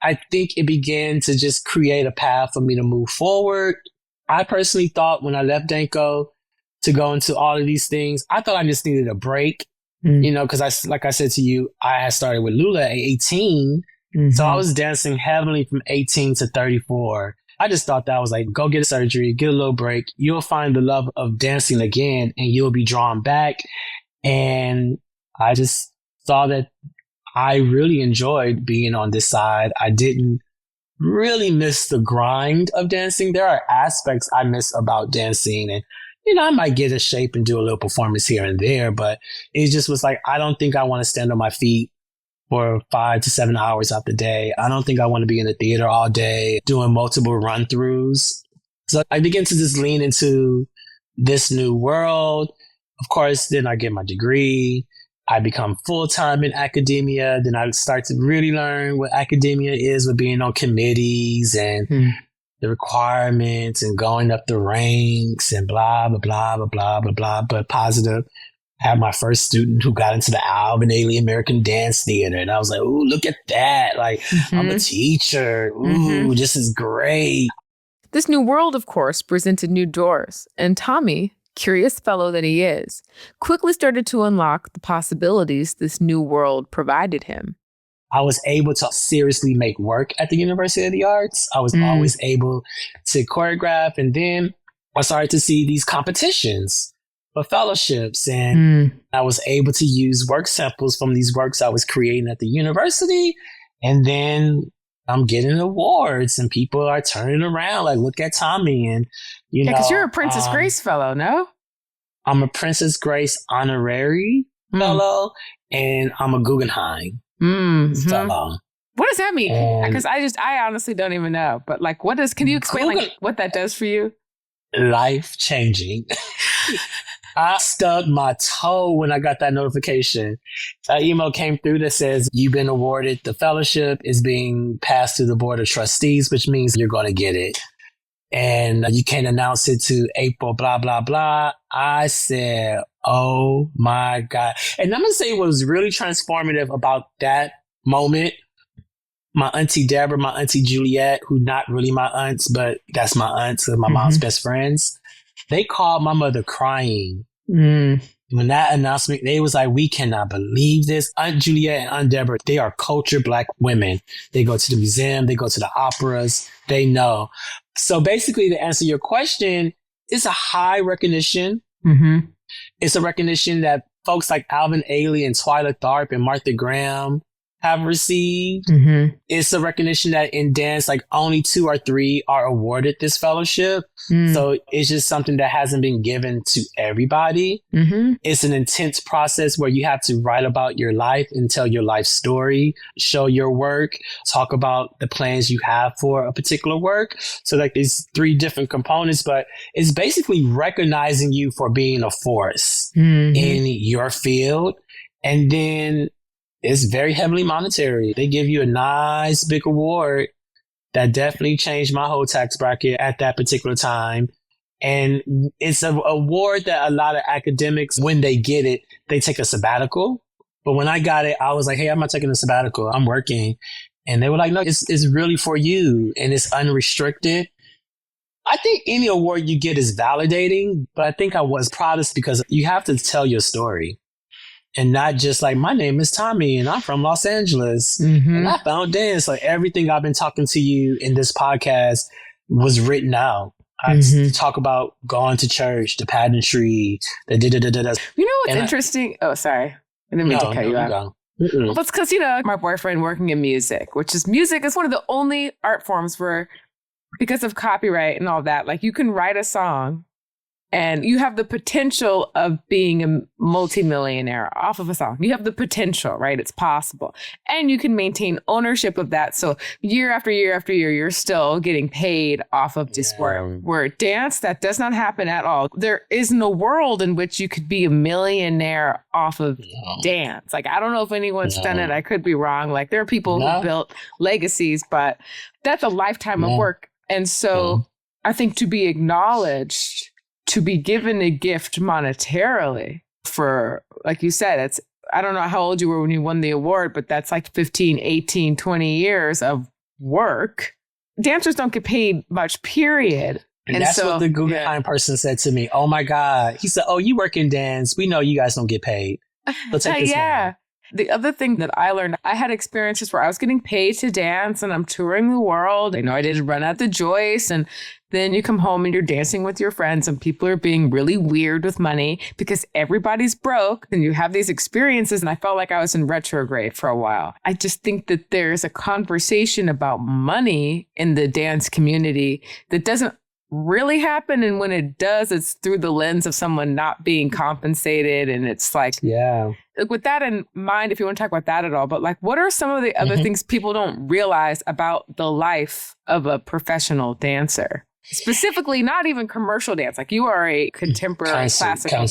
I think it began to just create a path for me to move forward. I personally thought when I left Danco to go into all of these things, I thought I just needed a break, you know, because like I said to you, I had started with Lula at 18. So I was dancing heavily from 18 to 34. I just thought that was like, go get a surgery, get a little break. You'll find the love of dancing again and you'll be drawn back. And I just saw that I really enjoyed being on this side. I didn't really miss the grind of dancing. There are aspects I miss about dancing, and you know, I might get a shape and do a little performance here and there, but it just was like, I don't think I want to stand on my feet for 5 to 7 hours out the day. I don't think I want to be in the theater all day doing multiple run throughs. So I began to just lean into this new world. Of course, then I get my degree. I become full-time in academia. Then I start to really learn what academia is with being on committees and the requirements and going up the ranks and blah, blah, blah, blah, blah, blah, blah, but positive. I had my first student who got into the Ailey American Dance Theater. And I was like, ooh, look at that. Like, I'm a teacher. Ooh, this is great. This new world, of course, presented new doors. And Tommie, curious fellow that he is, quickly started to unlock the possibilities this new world provided him. I was able to seriously make work at the University of the Arts. I was always able to choreograph. And then I started to see these competitions for fellowships. And I was able to use work samples from these works I was creating at the university. And then I'm getting awards and people are turning around like, look at Tommie. And, you know, because you're a Princess Grace fellow, no? I'm a Princess Grace honorary fellow, and I'm a Guggenheim fellow. What does that mean? Because I honestly don't even know. But like, can you explain like what that does for you? Life changing. I stubbed my toe when I got that notification. An email came through that says, you've been awarded the fellowship, is being passed to the board of trustees, which means you're going to get it. And you can't announce it to April, blah, blah, blah. I said, oh my God. And I'm going to say what was really transformative about that moment. My auntie Deborah, my auntie Juliet, who not really my aunts, but that's my aunts and my mom's best friends. They called my mother crying. When that announcement, they was like, we cannot believe this. Aunt Juliet and Aunt Deborah, they are cultured Black women. They go to the museum, they go to the operas, they know. So basically, to answer your question, it's a high recognition. It's a recognition that folks like Alvin Ailey and Twyla Tharp and Martha Graham have received. It's a recognition that in dance, like only 2 or 3 are awarded this fellowship. So it's just something that hasn't been given to everybody. It's an intense process where you have to write about your life and tell your life story, show your work, talk about the plans you have for a particular work. So like these 3 different components, but it's basically recognizing you for being a force in your field. And then it's very heavily monetary. They give you a nice big award that definitely changed my whole tax bracket at that particular time. And it's an award that a lot of academics, when they get it, they take a sabbatical. But when I got it, I was like, hey, I'm not taking a sabbatical. I'm working. And they were like, no, it's really for you. And it's unrestricted. I think any award you get is validating, but I think I was proudest because you have to tell your story. And not just like, my name is Tommie and I'm from Los Angeles and I found dance. Like everything I've been talking to you in this podcast was written out. I talk about going to church, the pageantry, the da-da-da-da-da. You know what's interesting? Oh, sorry. I didn't mean to cut you off. Well, it's because, you know, my boyfriend working in music is one of the only art forms where, because of copyright and all that, like you can write a song and you have the potential of being a multimillionaire off of a song. You have the potential, right? It's possible. And you can maintain ownership of that. So year after year after year, you're still getting paid off of this work. Where dance, that does not happen at all. There isn't a world in which you could be a millionaire off of dance. Like, I don't know if anyone's done it. I could be wrong. Like, there are people who built legacies, but that's a lifetime of work. And so I think to be acknowledged, to be given a gift monetarily for, like you said, it's, I don't know how old you were when you won the award, but that's like 15, 18, 20 years of work. Dancers don't get paid much, period. And that's what the Guggenheim person said to me. Oh my God. He said, oh, you work in dance. We know you guys don't get paid. So take this money. The other thing that I learned, I had experiences where I was getting paid to dance and I'm touring the world. I know I did run at the Joyce, and then you come home and you're dancing with your friends and people are being really weird with money because everybody's broke, and you have these experiences. And I felt like I was in retrograde for a while. I just think that there's a conversation about money in the dance community that doesn't really happen, and when it does, it's through the lens of someone not being compensated. And it's like, with that in mind, if you want to talk about that at all, but like, what are some of the other things people don't realize about the life of a professional dancer? Specifically, not even commercial dance. Like, you are a contemporary classical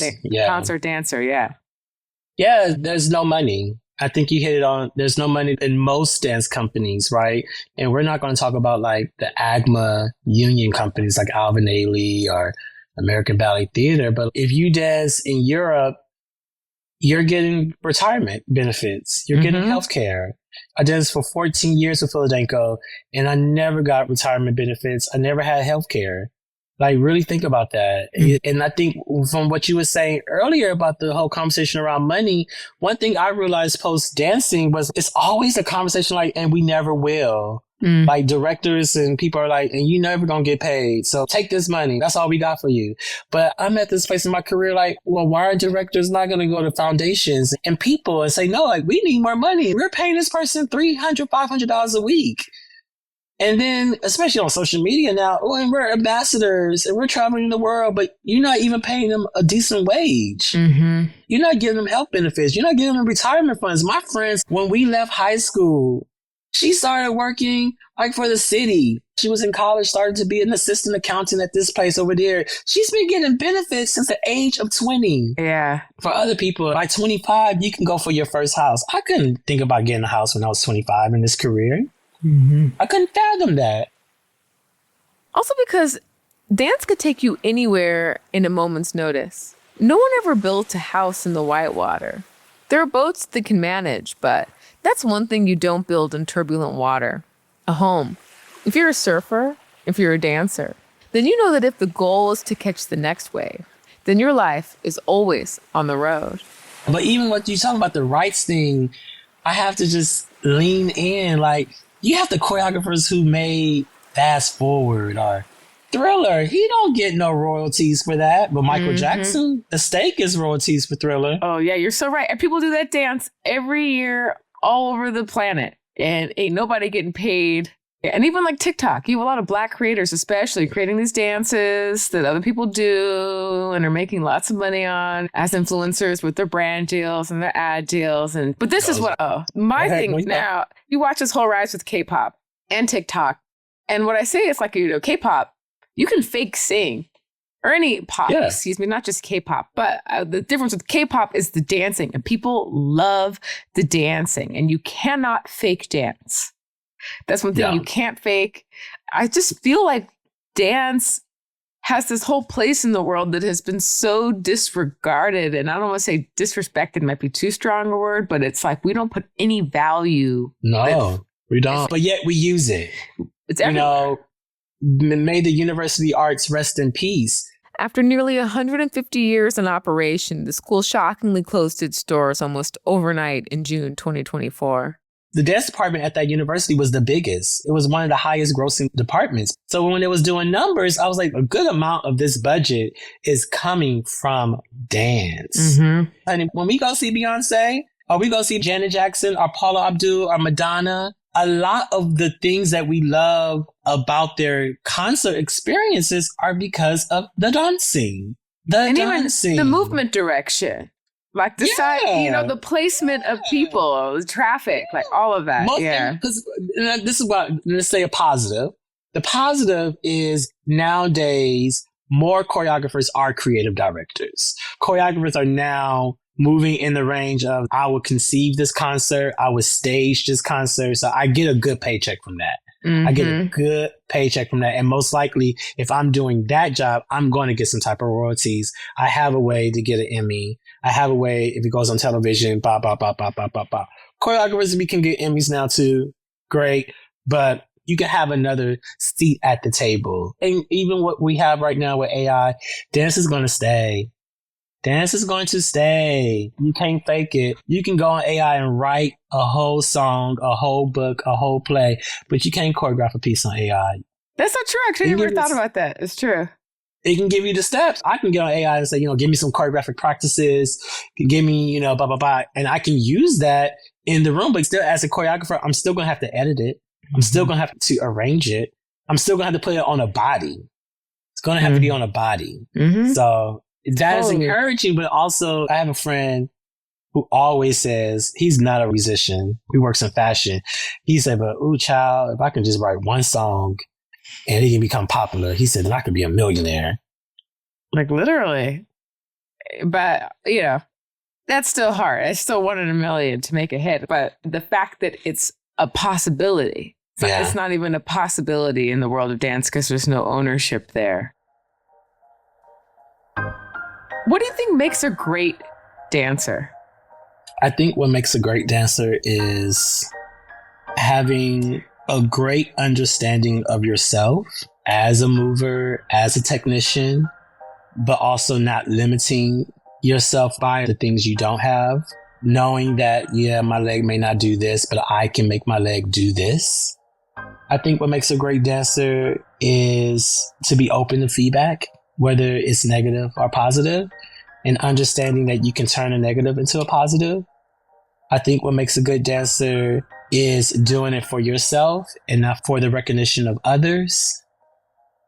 concert dancer. Yeah, there's no money. I think you hit it on. There's no money in most dance companies, right? And we're not going to talk about like the AGMA union companies like Alvin Ailey or American Ballet Theater. But if you dance in Europe, you're getting retirement benefits. You're getting healthcare. I danced for 14 years with PHILADANCO, and I never got retirement benefits. I never had healthcare. Like, really think about that. And I think from what you were saying earlier about the whole conversation around money, one thing I realized post dancing was it's always a conversation like, and we never will. Like, directors and people are like, and you never gonna get paid. So take this money. That's all we got for you. But I'm at this place in my career like, well, why are directors not gonna go to foundations and people and say, no, like, we need more money. We're paying this person $300, $500 a week. And then, especially on social media now, and we're ambassadors and we're traveling the world, but you're not even paying them a decent wage. You're not giving them health benefits. You're not giving them retirement funds. My friends, when we left high school, she started working like for the city. She was in college, started to be an assistant accountant at this place over there. She's been getting benefits since the age of 20. Yeah. For other people, by 25, you can go for your first house. I couldn't think about getting a house when I was 25 in this career. I couldn't fathom that. Also because dance could take you anywhere in a moment's notice. No one ever built a house in the Whitewater. There are boats that can manage, but that's one thing you don't build in turbulent water. A home. If you're a surfer, if you're a dancer, then you know that if the goal is to catch the next wave, then your life is always on the road. But even what you're talking about, the rights thing, I have to just lean in. Like, you have the choreographers who made Fast Forward or Thriller. He don't get no royalties for that. But Michael Jackson, the stake is royalties for Thriller. Oh, yeah, you're so right. And people do that dance every year all over the planet. And ain't nobody getting paid. And even like TikTok, you have a lot of Black creators, especially creating these dances that other people do and are making lots of money on as influencers with their brand deals and their ad deals. But this is what, my thing now, you watch this whole rise with K-pop and TikTok. And what I say is like, K-pop, you can fake sing. Or any pop, excuse me, not just K-pop. But the difference with K-pop is the dancing. And people love the dancing. And you cannot fake dance. That's one thing you can't fake. I just feel like dance has this whole place in the world that has been so disregarded. And I don't want to say disrespected might be too strong a word, but it's like we don't put any value. No, we don't. But yet we use it. It's everywhere. May the university arts rest in peace. After nearly 150 years in operation, the school shockingly closed its doors almost overnight in June 2024. The dance department at that university was the biggest. It was one of the highest grossing departments. So when it was doing numbers, I was like, a good amount of this budget is coming from dance. And when we go see Beyonce, or we go see Janet Jackson, or Paula Abdul, or Madonna, a lot of the things that we love about their concert experiences are because of the dancing. Even the movement direction. Like the side, the placement of people, the traffic, like all of that. Because this is what, let's say a positive. The positive is nowadays more choreographers are creative directors. Choreographers are now moving in the range of, I would conceive this concert, I would stage this concert, so I get a good paycheck from that. I get a good paycheck from that. And most likely, if I'm doing that job, I'm going to get some type of royalties. I have a way to get an Emmy. I have a way, if it goes on television, blah, blah, blah, blah, blah, blah, blah. Choreographers, we can get Emmys now too. Great. But you can have another seat at the table. And even what we have right now with AI, dance is going to stay. Dance is going to stay. You can't fake it. You can go on AI and write a whole song, a whole book, a whole play, but you can't choreograph a piece on AI. That's not true. Actually, I never thought about that. It's true. It can give you the steps. I can get on AI and say, give me some choreographic practices, give me, blah, blah, blah. And I can use that in the room, but still as a choreographer, I'm still going to have to edit it. I'm still going to have to arrange it. I'm still going to have to put it on a body. It's going to have to be on a body. So that is encouraging, but also I have a friend who always says he's not a musician. He works in fashion. He said, but ooh, child, if I can just write one song and it can become popular, he said, then I could be a millionaire. Like literally. But, that's still hard. I still wanted 1 million to make a hit. But the fact that it's a possibility, it's not even a possibility in the world of dance because there's no ownership there. What do you think makes a great dancer? I think what makes a great dancer is having a great understanding of yourself as a mover, as a technician, but also not limiting yourself by the things you don't have. Knowing that, my leg may not do this, but I can make my leg do this. I think what makes a great dancer is to be open to feedback, whether it's negative or positive, and understanding that you can turn a negative into a positive. I think what makes a good dancer is doing it for yourself and not for the recognition of others.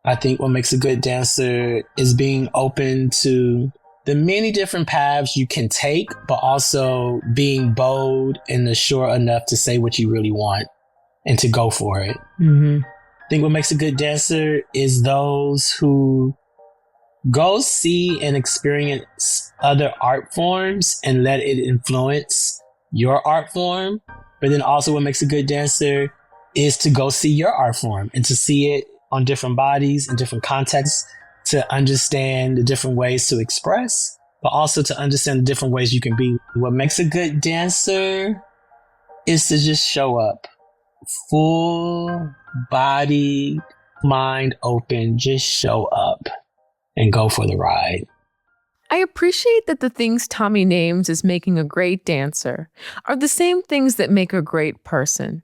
I think what makes a good dancer is being open to the many different paths you can take, but also being bold and sure enough to say what you really want and to go for it. I think what makes a good dancer is those who go see and experience other art forms and let it influence your art form. But then also what makes a good dancer is to go see your art form and to see it on different bodies and different contexts, to understand the different ways to express, but also to understand the different ways you can be. What makes a good dancer is to just show up. Full body, mind open, just show up and go for the ride. I appreciate that the things Tommie names as making a great dancer are the same things that make a great person.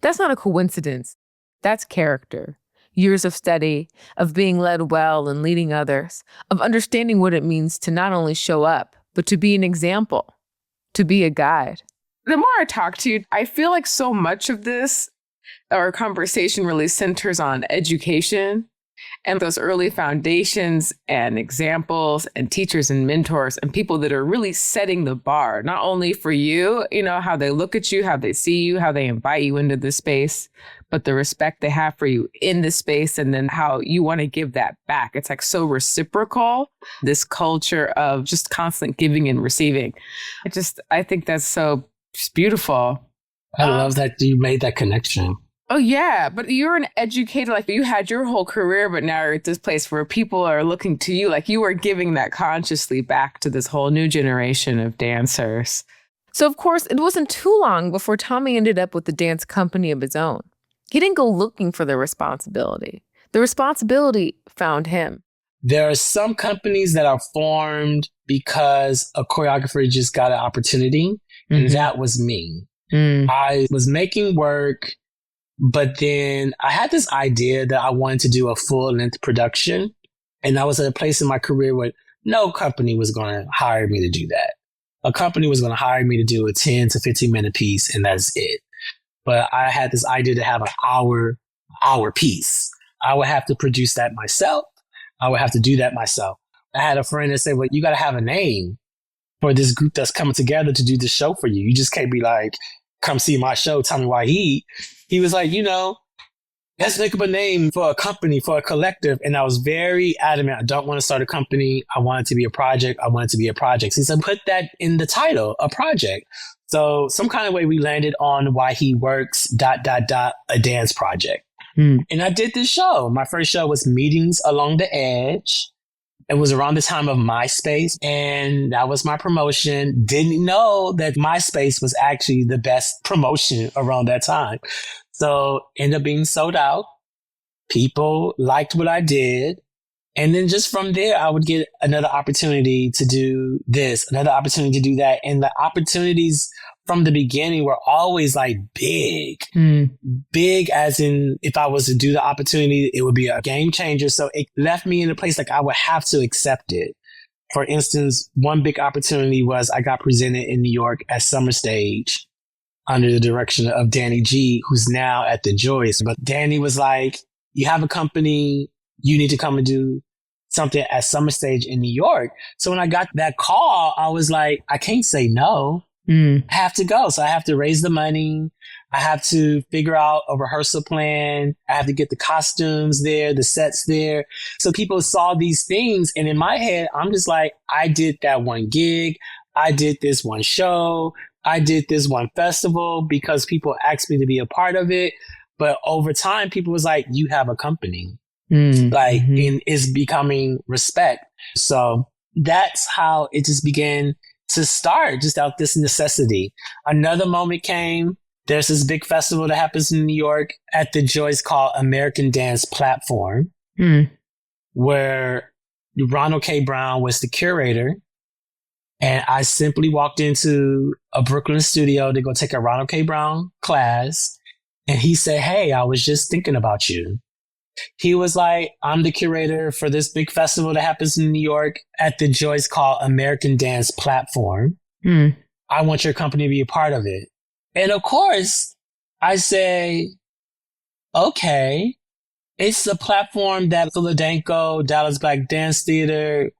That's not a coincidence. That's character. Years of study, of being led well and leading others, of understanding what it means to not only show up, but to be an example, to be a guide. The more I talk to you, I feel like so much of this, our conversation really centers on education and those early foundations and examples and teachers and mentors and people that are really setting the bar, not only for you, how they look at you, how they see you, how they invite you into the space, but the respect they have for you in the space and then how you want to give that back. It's like so reciprocal, this culture of just constant giving and receiving. I think that's so just beautiful. I love that you made that connection. Oh, yeah. But you're an educator, like you had your whole career, but now you're at this place where people are looking to you, like you are giving that consciously back to this whole new generation of dancers. So, of course, it wasn't too long before Tommie ended up with a dance company of his own. He didn't go looking for the responsibility. The responsibility found him. There are some companies that are formed because a choreographer just got an opportunity, and that was me. I was making work. But then I had this idea that I wanted to do a full-length production. And I was at a place in my career where no company was going to hire me to do that. A company was going to hire me to do a 10 to 15-minute piece, and that's it. But I had this idea to have an hour piece. I would have to produce that myself. I would have to do that myself. I had a friend that said, well, you got to have a name for this group that's coming together to do this show for you. You just can't be like, come see my show, Tommie Waheed. He was like, let's make up a name for a company, for a collective. And I was very adamant. I don't want to start a company. I want it to be a project. I want it to be a project. So he said, put that in the title, a project. So some kind of way we landed on waheedworks ... a dance project. And I did this show. My first show was Meetings Along the Edge. It was around the time of MySpace, and that was my promotion. Didn't know that MySpace was actually the best promotion around that time. So ended up being sold out. People liked what I did. And then just from there, I would get another opportunity to do this, another opportunity to do that. And the opportunities from the beginning were always like big, big as in if I was to do the opportunity, it would be a game changer. So it left me in a place like I would have to accept it. For instance, one big opportunity was I got presented in New York at Summer Stage under the direction of Danny G, who's now at the Joyce. But Danny was like, you have a company, you need to come and do something at Summer Stage in New York. So when I got that call, I was like, I can't say no. I have to go. So I have to raise the money. I have to figure out a rehearsal plan. I have to get the costumes there, the sets there. So people saw these things. And in my head, I'm just like, I did that one gig. I did this one show. I did this one festival because people asked me to be a part of it. But over time, people was like, you have a company. And it's becoming respect. So that's how it just began to start, just out this necessity. Another moment came. There's this big festival that happens in New York at the Joyce called American Dance Platform, where Ronald K. Brown was the curator. And I simply walked into a Brooklyn studio to go take a Ronald K. Brown class. And he said, hey, I was just thinking about you. He was like, I'm the curator for this big festival that happens in New York at the Joyce called American Dance Platform. I want your company to be a part of it. And of course, I say, okay, it's the platform that PHILADANCO, Dallas Black Dance Theater,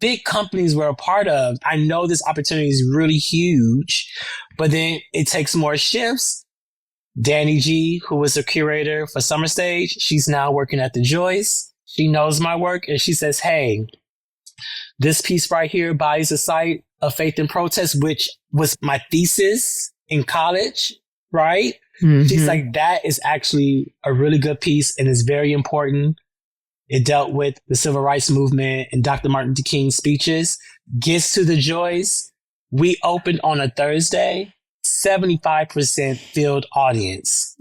big companies were a part of. I know this opportunity is really huge, but then it takes more shifts. Danny G, who was the curator for Summer Stage, she's now working at the Joyce. She knows my work and she says, hey, this piece right here, Bodies of Sight of Faith and Protest, which was my thesis in college, right? She's like, that is actually a really good piece and is very important. It dealt with the civil rights movement and Dr. Martin Luther King's speeches. Gets to the Joyce. We opened on a Thursday. 75% filled audience.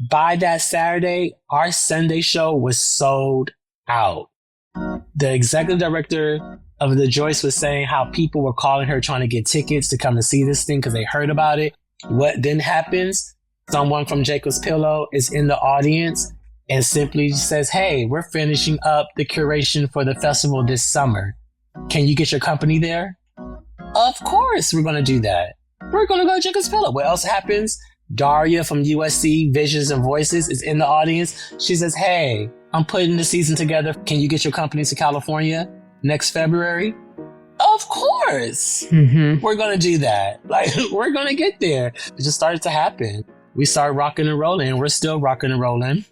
By that Saturday, our Sunday show was sold out. The executive director of the Joyce was saying how people were calling her trying to get tickets to come and see this thing because they heard about it. What then happens? Someone from Jacob's Pillow is in the audience and simply says, hey, we're finishing up the curation for the festival this summer. Can you get your company there? Of course, we're going to do that. We're going to go to Jacob's Pillow. What else happens? Daria from USC Visions and Voices is in the audience. She says, hey, I'm putting the season together. Can you get your company to California next February? Of course. We're going to do that. Like, we're going to get there. It just started to happen. We started rocking and rolling, and we're still rocking and rolling.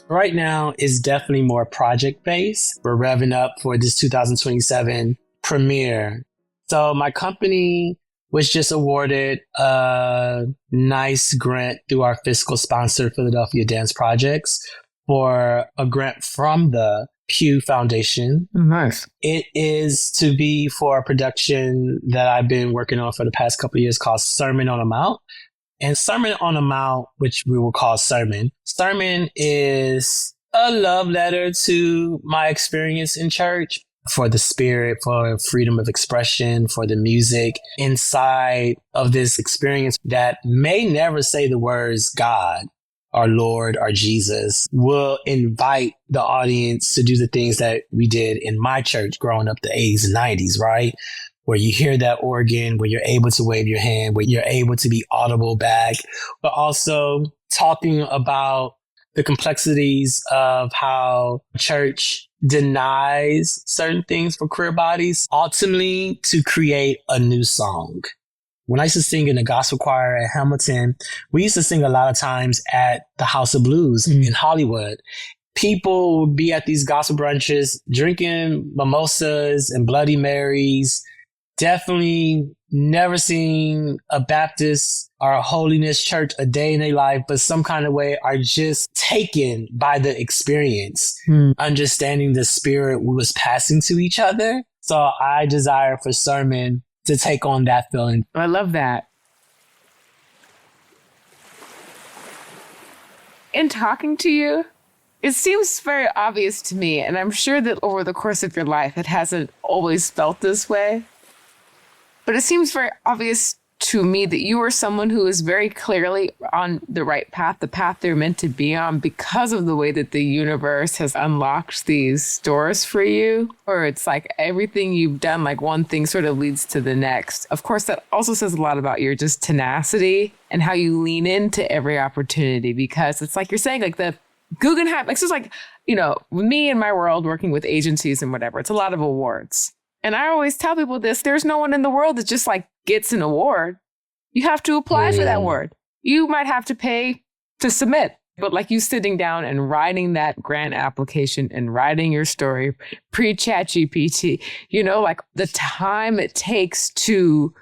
Right now, it's definitely more project-based. We're revving up for this 2027 premiere. So my company was just awarded a nice grant through our fiscal sponsor, Philadelphia Dance Projects, for a grant from the Pew Foundation. Nice. It is to be for a production that I've been working on for the past couple of years called Sermon on a Mount. And Sermon on a Mount, which we will call Sermon. Sermon is a love letter to my experience in church, for the spirit, for freedom of expression, for the music inside of this experience that may never say the words God or Lord or Jesus, will invite the audience to do the things that we did in my church growing up the 80s and 90s, right? Where you hear that organ, where you're able to wave your hand, where you're able to be audible back, but also talking about the complexities of how church denies certain things for queer bodies, ultimately to create a new song When I used to sing in the gospel choir at Hamilton, we used to sing a lot of times at the House of Blues in Hollywood. People would be at these gospel brunches drinking mimosas and Bloody Marys. Definitely never seen a Baptist or a holiness church a day in their life, but some kind of way are just taken by the experience, understanding the spirit we was passing to each other. So I desire for sermon to take on that feeling. I love that. In talking to you, it seems very obvious to me, and I'm sure that over the course of your life, it hasn't always felt this way. But it seems very obvious to me that you are someone who is very clearly on the right path, the path they're meant to be on, because of the way that the universe has unlocked these doors for you. Or it's like everything you've done, like one thing sort of leads to the next. Of course, that also says a lot about your just tenacity and how you lean into every opportunity, because it's like you're saying, like the Guggenheim, it's just like, you know, me in my world working with agencies and whatever, it's a lot of awards. And I always tell people this, there's no one in the world that just like gets an award. You have to apply for that award. You might have to pay to submit, but like you sitting down and writing that grant application and writing your story pre-ChatGPT, you know, like the time it takes to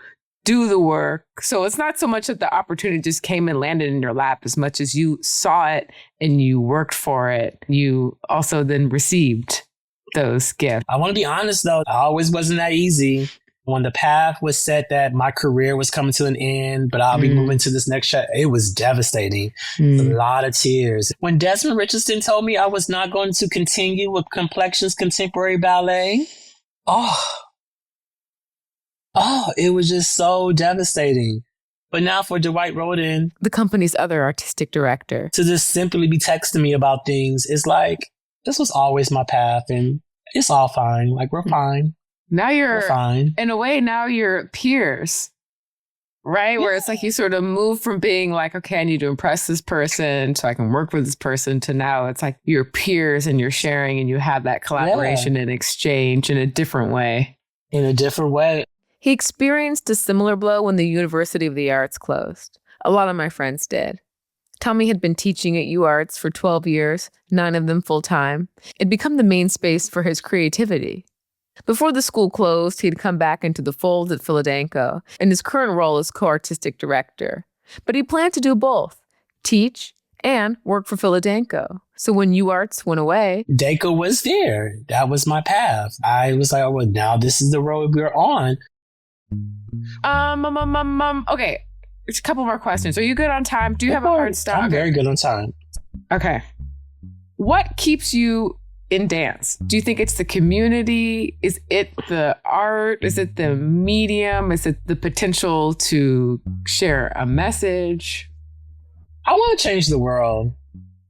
do the work. So it's not so much that the opportunity just came and landed in your lap as much as you saw it and you worked for it. You also then received those gifts. I want to be honest, though. I always wasn't that easy. When the path was set that my career was coming to an end, but I'll be moving to this next chapter, it was devastating. A lot of tears. When Desmond Richardson told me I was not going to continue with Complexions Contemporary Ballet, it was just so devastating. But now for Dwight Roden, the company's other artistic director, to just simply be texting me about things, it's like, this was always my path and it's all fine. Like, we're fine. Now we're fine. In a way, now you're peers, right? Yeah. Where it's like you sort of move from being like, okay, I need to impress this person so I can work with this person, to now it's like you're peers and you're sharing and you have that collaboration and exchange in a different way. In a different way. He experienced a similar blow when the University of the Arts closed. A lot of my friends did. Tommie had been teaching at UArts for 12 years, 9 of them full-time. It'd become the main space for his creativity. Before the school closed, he'd come back into the fold at PHILADANCO in his current role as co-artistic director. But he planned to do both, teach and work for PHILADANCO. So when UArts went away, Danco was there. That was my path. I was like, oh, well, now this is the road we're on. Okay. There's a couple more questions. Are you good on time? Do you have a hard stop? I'm very good on time. Okay. What keeps you in dance? Do you think it's the community? Is it the art? Is it the medium? Is it the potential to share a message? I want to change the world.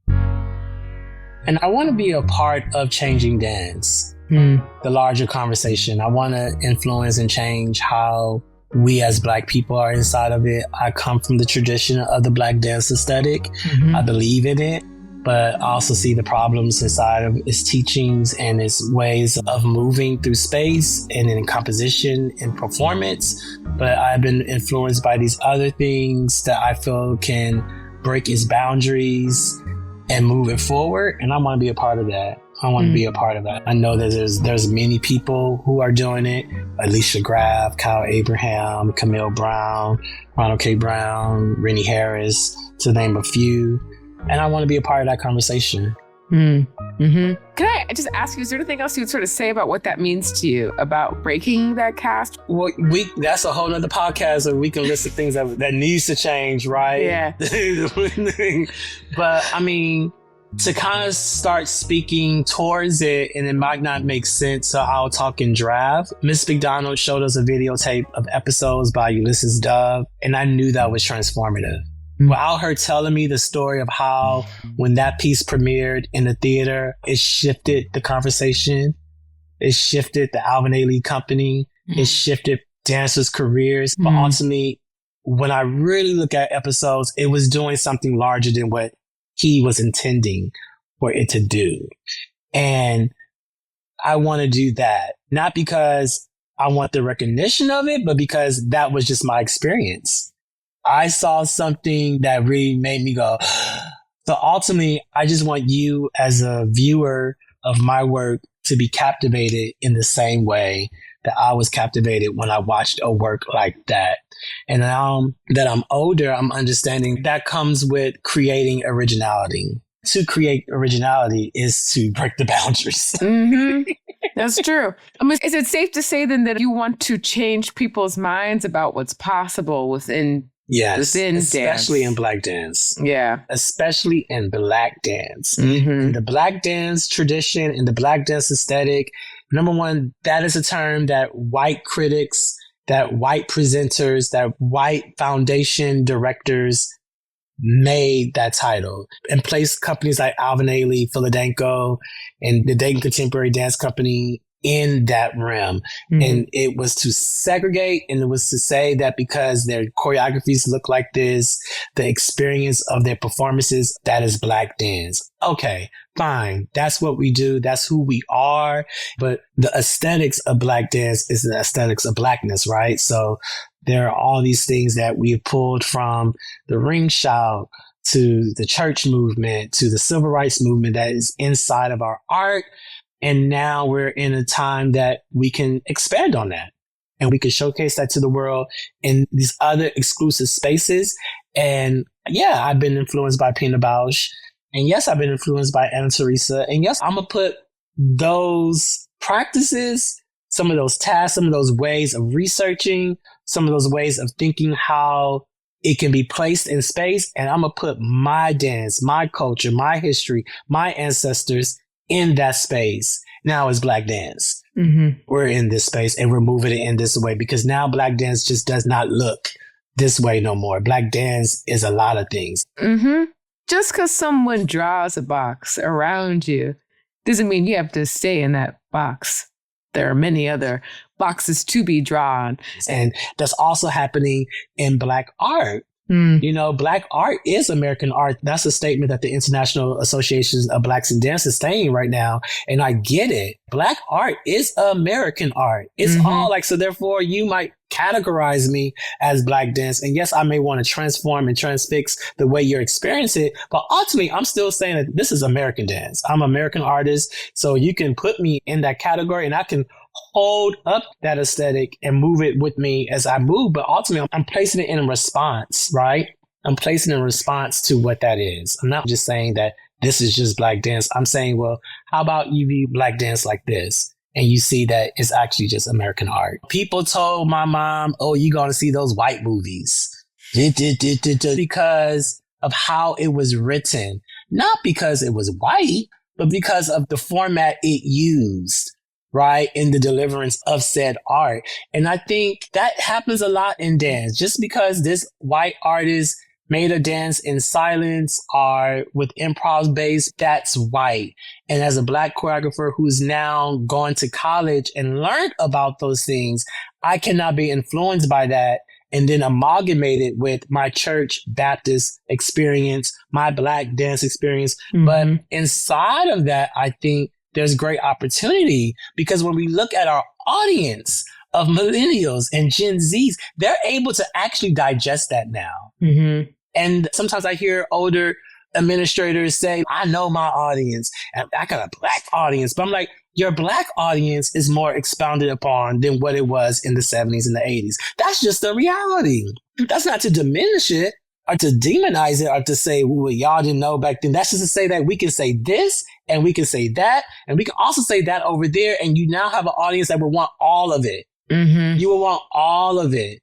And I want to be a part of changing dance. The larger conversation. I want to influence and change how we as Black people are inside of it. I come from the tradition of the Black dance aesthetic. I believe in it, but I also see the problems inside of its teachings and its ways of moving through space and in composition and performance. But I've been influenced by these other things that I feel can break its boundaries and move it forward. And I want to be a part of that. I want to be a part of that. I know that there's many people who are doing it. Alicia Graff, Kyle Abraham, Camille Brown, Ronald K. Brown, Rennie Harris, to name a few. And I want to be a part of that conversation. Can I just ask you, is there anything else you would sort of say about what that means to you, about breaking that cast? Well, that's a whole nother podcast where we can list the things that needs to change, right? Yeah. But I mean, to kind of start speaking towards it, and it might not make sense, so I'll talk in draft. Miss McDonald showed us a videotape of episodes by Ulysses Dove, and I knew that was transformative. Without her telling me the story of how when that piece premiered in the theater, it shifted the conversation. It shifted the Alvin Ailey company. It shifted dancers' careers. But ultimately, when I really look at episodes, it was doing something larger than what he was intending for it to do. And I want to do that. Not because I want the recognition of it, but because that was just my experience. I saw something that really made me go. So ultimately, I just want you as a viewer of my work to be captivated in the same way that I was captivated when I watched a work like that. And now that I'm older, I'm understanding that comes with creating originality. To create originality is to break the boundaries. Mm-hmm. That's true. I mean, is it safe to say then that you want to change people's minds about what's possible within especially dance? in Black dance. Yeah. Especially in Black dance. Mm-hmm. In the Black dance tradition, in the Black dance aesthetic, number one, that is a term that white critics, that white presenters, that white foundation directors made that title and placed companies like Alvin Ailey, PHILADANCO, and the Dayton Contemporary Dance Company in that realm. Mm-hmm. And it was to segregate, and it was to say that because their choreographies look like this, the experience of their performances, that is Black dance. Okay, fine. That's what we do. That's who we are. But the aesthetics of Black dance is the aesthetics of Blackness, right? So there are all these things that we've pulled from the ring shout to the church movement to the civil rights movement that is inside of our art. And now we're in a time that we can expand on that and we can showcase that to the world in these other exclusive spaces. And yeah, I've been influenced by Pina Bausch. And yes, I've been influenced by Anna Teresa. And yes, I'm going to put those practices, some of those tasks, some of those ways of researching, some of those ways of thinking how it can be placed in space. And I'm going to put my dance, my culture, my history, my ancestors in that space. Now it's Black dance. Mm-hmm. We're in this space and we're moving it in this way because now Black dance just does not look this way no more. Black dance is a lot of things. Mm-hmm. Just because someone draws a box around you doesn't mean you have to stay in that box. There are many other boxes to be drawn. And that's also happening in Black art. You know, Black art is American art. That's a statement that the International Association of Blacks in Dance is saying right now. And I get it. Black art is American art. It's all like, so therefore you might categorize me as Black dance. And yes, I may want to transform and transfix the way you're experiencing it. But ultimately, I'm still saying that this is American dance. I'm an American artist. So you can put me in that category and I can hold up that aesthetic and move it with me as I move. But ultimately, I'm placing it in response, right? I'm placing it in response to what that is. I'm not just saying that this is just Black dance. I'm saying, well, how about you view Black dance like this? And you see that it's actually just American art. People told my mom, oh, you're going to see those white movies because of how it was written. Not because it was white, but because of the format it used. Right, in the deliverance of said art. And I think that happens a lot in dance. Just because this white artist made a dance in silence or with improv base, that's white. And as a Black choreographer who's now gone to college and learned about those things, I cannot be influenced by that and then amalgamate it with my church Baptist experience, my Black dance experience. But inside of that, I think there's great opportunity because when we look at our audience of millennials and Gen Zs, they're able to actually digest that now. And sometimes I hear older administrators say, I know my audience and I got a Black audience, but I'm like, your Black audience is more expounded upon than what it was in the 70s and the 80s. That's just the reality. That's not to diminish it or to demonize it or to say, well, y'all didn't know back then. That's just to say that we can say this and we can say that and we can also say that over there. And you now have an audience that will want all of it. You will want all of it.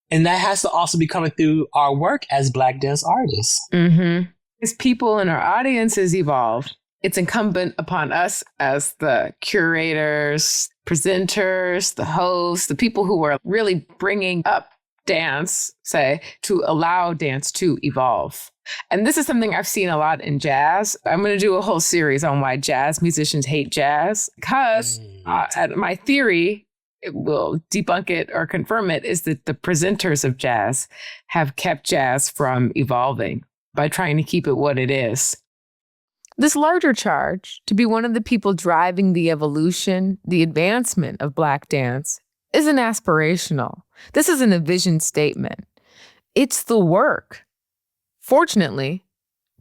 And that has to also be coming through our work as Black dance artists. As people in our audiences evolve, it's incumbent upon us as the curators, presenters, the hosts, the people who are really bringing up dance, say, to allow dance to evolve. And this is something I've seen a lot in jazz. I'm going to do a whole series on why jazz musicians hate jazz because my theory, it will debunk it or confirm it, is that the presenters of jazz have kept jazz from evolving by trying to keep it what it is. This larger charge to be one of the people driving the evolution, the advancement of Black dance, isn't aspirational. This isn't a vision statement. It's the work. Fortunately,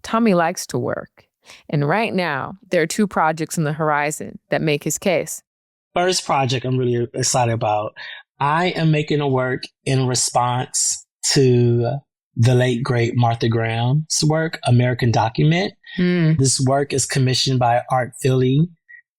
Tommie likes to work. And right now, there are 2 projects on the horizon that make his case. First project I'm really excited about. I am making a work in response to the late, great Martha Graham's work, American Document. This work is commissioned by Art Philly,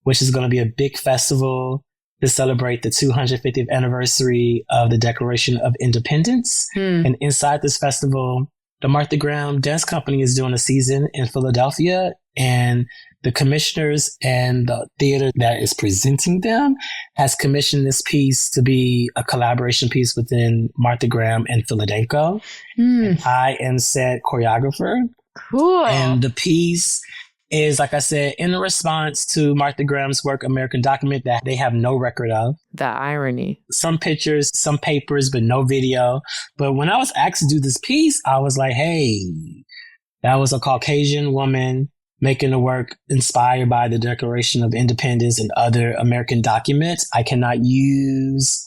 which is going to be a big festival to celebrate the 250th anniversary of the Declaration of Independence. And inside this festival, the Martha Graham Dance Company is doing a season in Philadelphia, and the commissioners and the theater that is presenting them has commissioned this piece to be a collaboration piece within Martha Graham and PHILADANCO. And I am said choreographer. Cool. And the piece is, like I said, in response to Martha Graham's work, American Document, that they have no record of. The irony. Some pictures, some papers, but no video. But when I was asked to do this piece, I was like, hey, that was a Caucasian woman making the work inspired by the Declaration of Independence and other American documents. I cannot use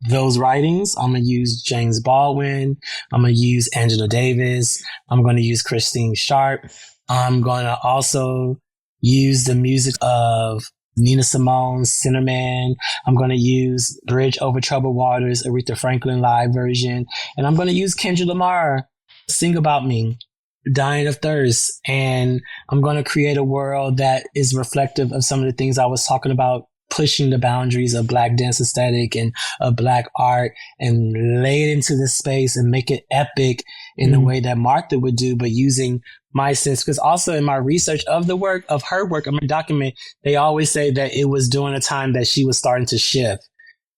those writings. I'm going to use James Baldwin. I'm going to use Angela Davis. I'm going to use Christine Sharp. I'm going to also use the music of Nina Simone's Cinnamon. I'm going to use Bridge Over Troubled Waters, Aretha Franklin live version. And I'm going to use Kendrick Lamar, Sing About Me, Dying of Thirst. And I'm going to create a world that is reflective of some of the things I was talking about, pushing the boundaries of Black dance aesthetic and of Black art, and lay it into this space and make it epic in the way that Martha would do, but using my sense. Because also in my research of the work, of her work, of my document, they always say that it was during a time that she was starting to shift,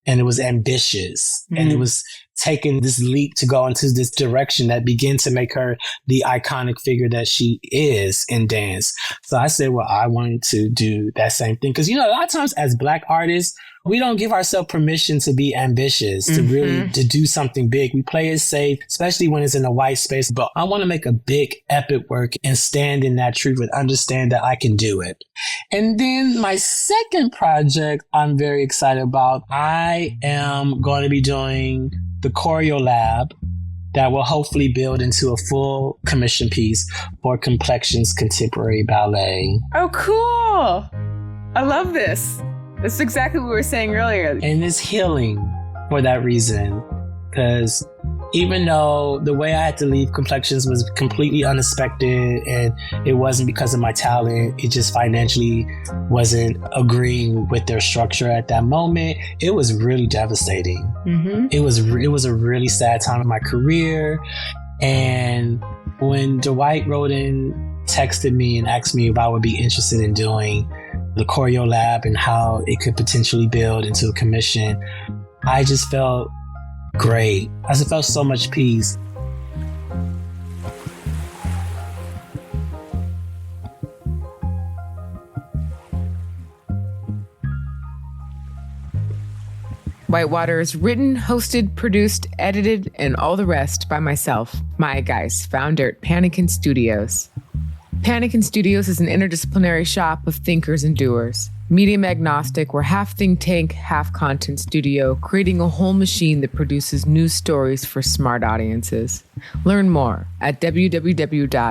and it was ambitious, and it was taking this leap to go into this direction that began to make her the iconic figure that she is in dance. So I said, well, I wanted to do that same thing. Because, you know, a lot of times as Black artists, we don't give ourselves permission to be ambitious, to really, to do something big. We play it safe, especially when it's in a white space. But I want to make a big, epic work and stand in that truth and understand that I can do it. And then my second project I'm very excited about, I am going to be doing the Choreo Lab that will hopefully build into a full commission piece for Complexions Contemporary Ballet. Oh, cool. I love this. That's exactly what we were saying earlier. And it's healing for that reason. Because even though the way I had to leave Complexions was completely unexpected, and it wasn't because of my talent, it just financially wasn't agreeing with their structure at that moment, it was really devastating. It was a really sad time in my career. And when Dwight Roden texted me and asked me if I would be interested in doing the Choreo Lab and how it could potentially build into a commission, I just felt great. I just felt so much peace. Whitewater is written, hosted, produced, edited, and all the rest by myself, Maya Geis, founder at Panikin Studios. Panikin Studios is an interdisciplinary shop of thinkers and doers. Medium agnostic, we're half think tank, half content studio, creating a whole machine that produces news stories for smart audiences. Learn more at www.panakin.co.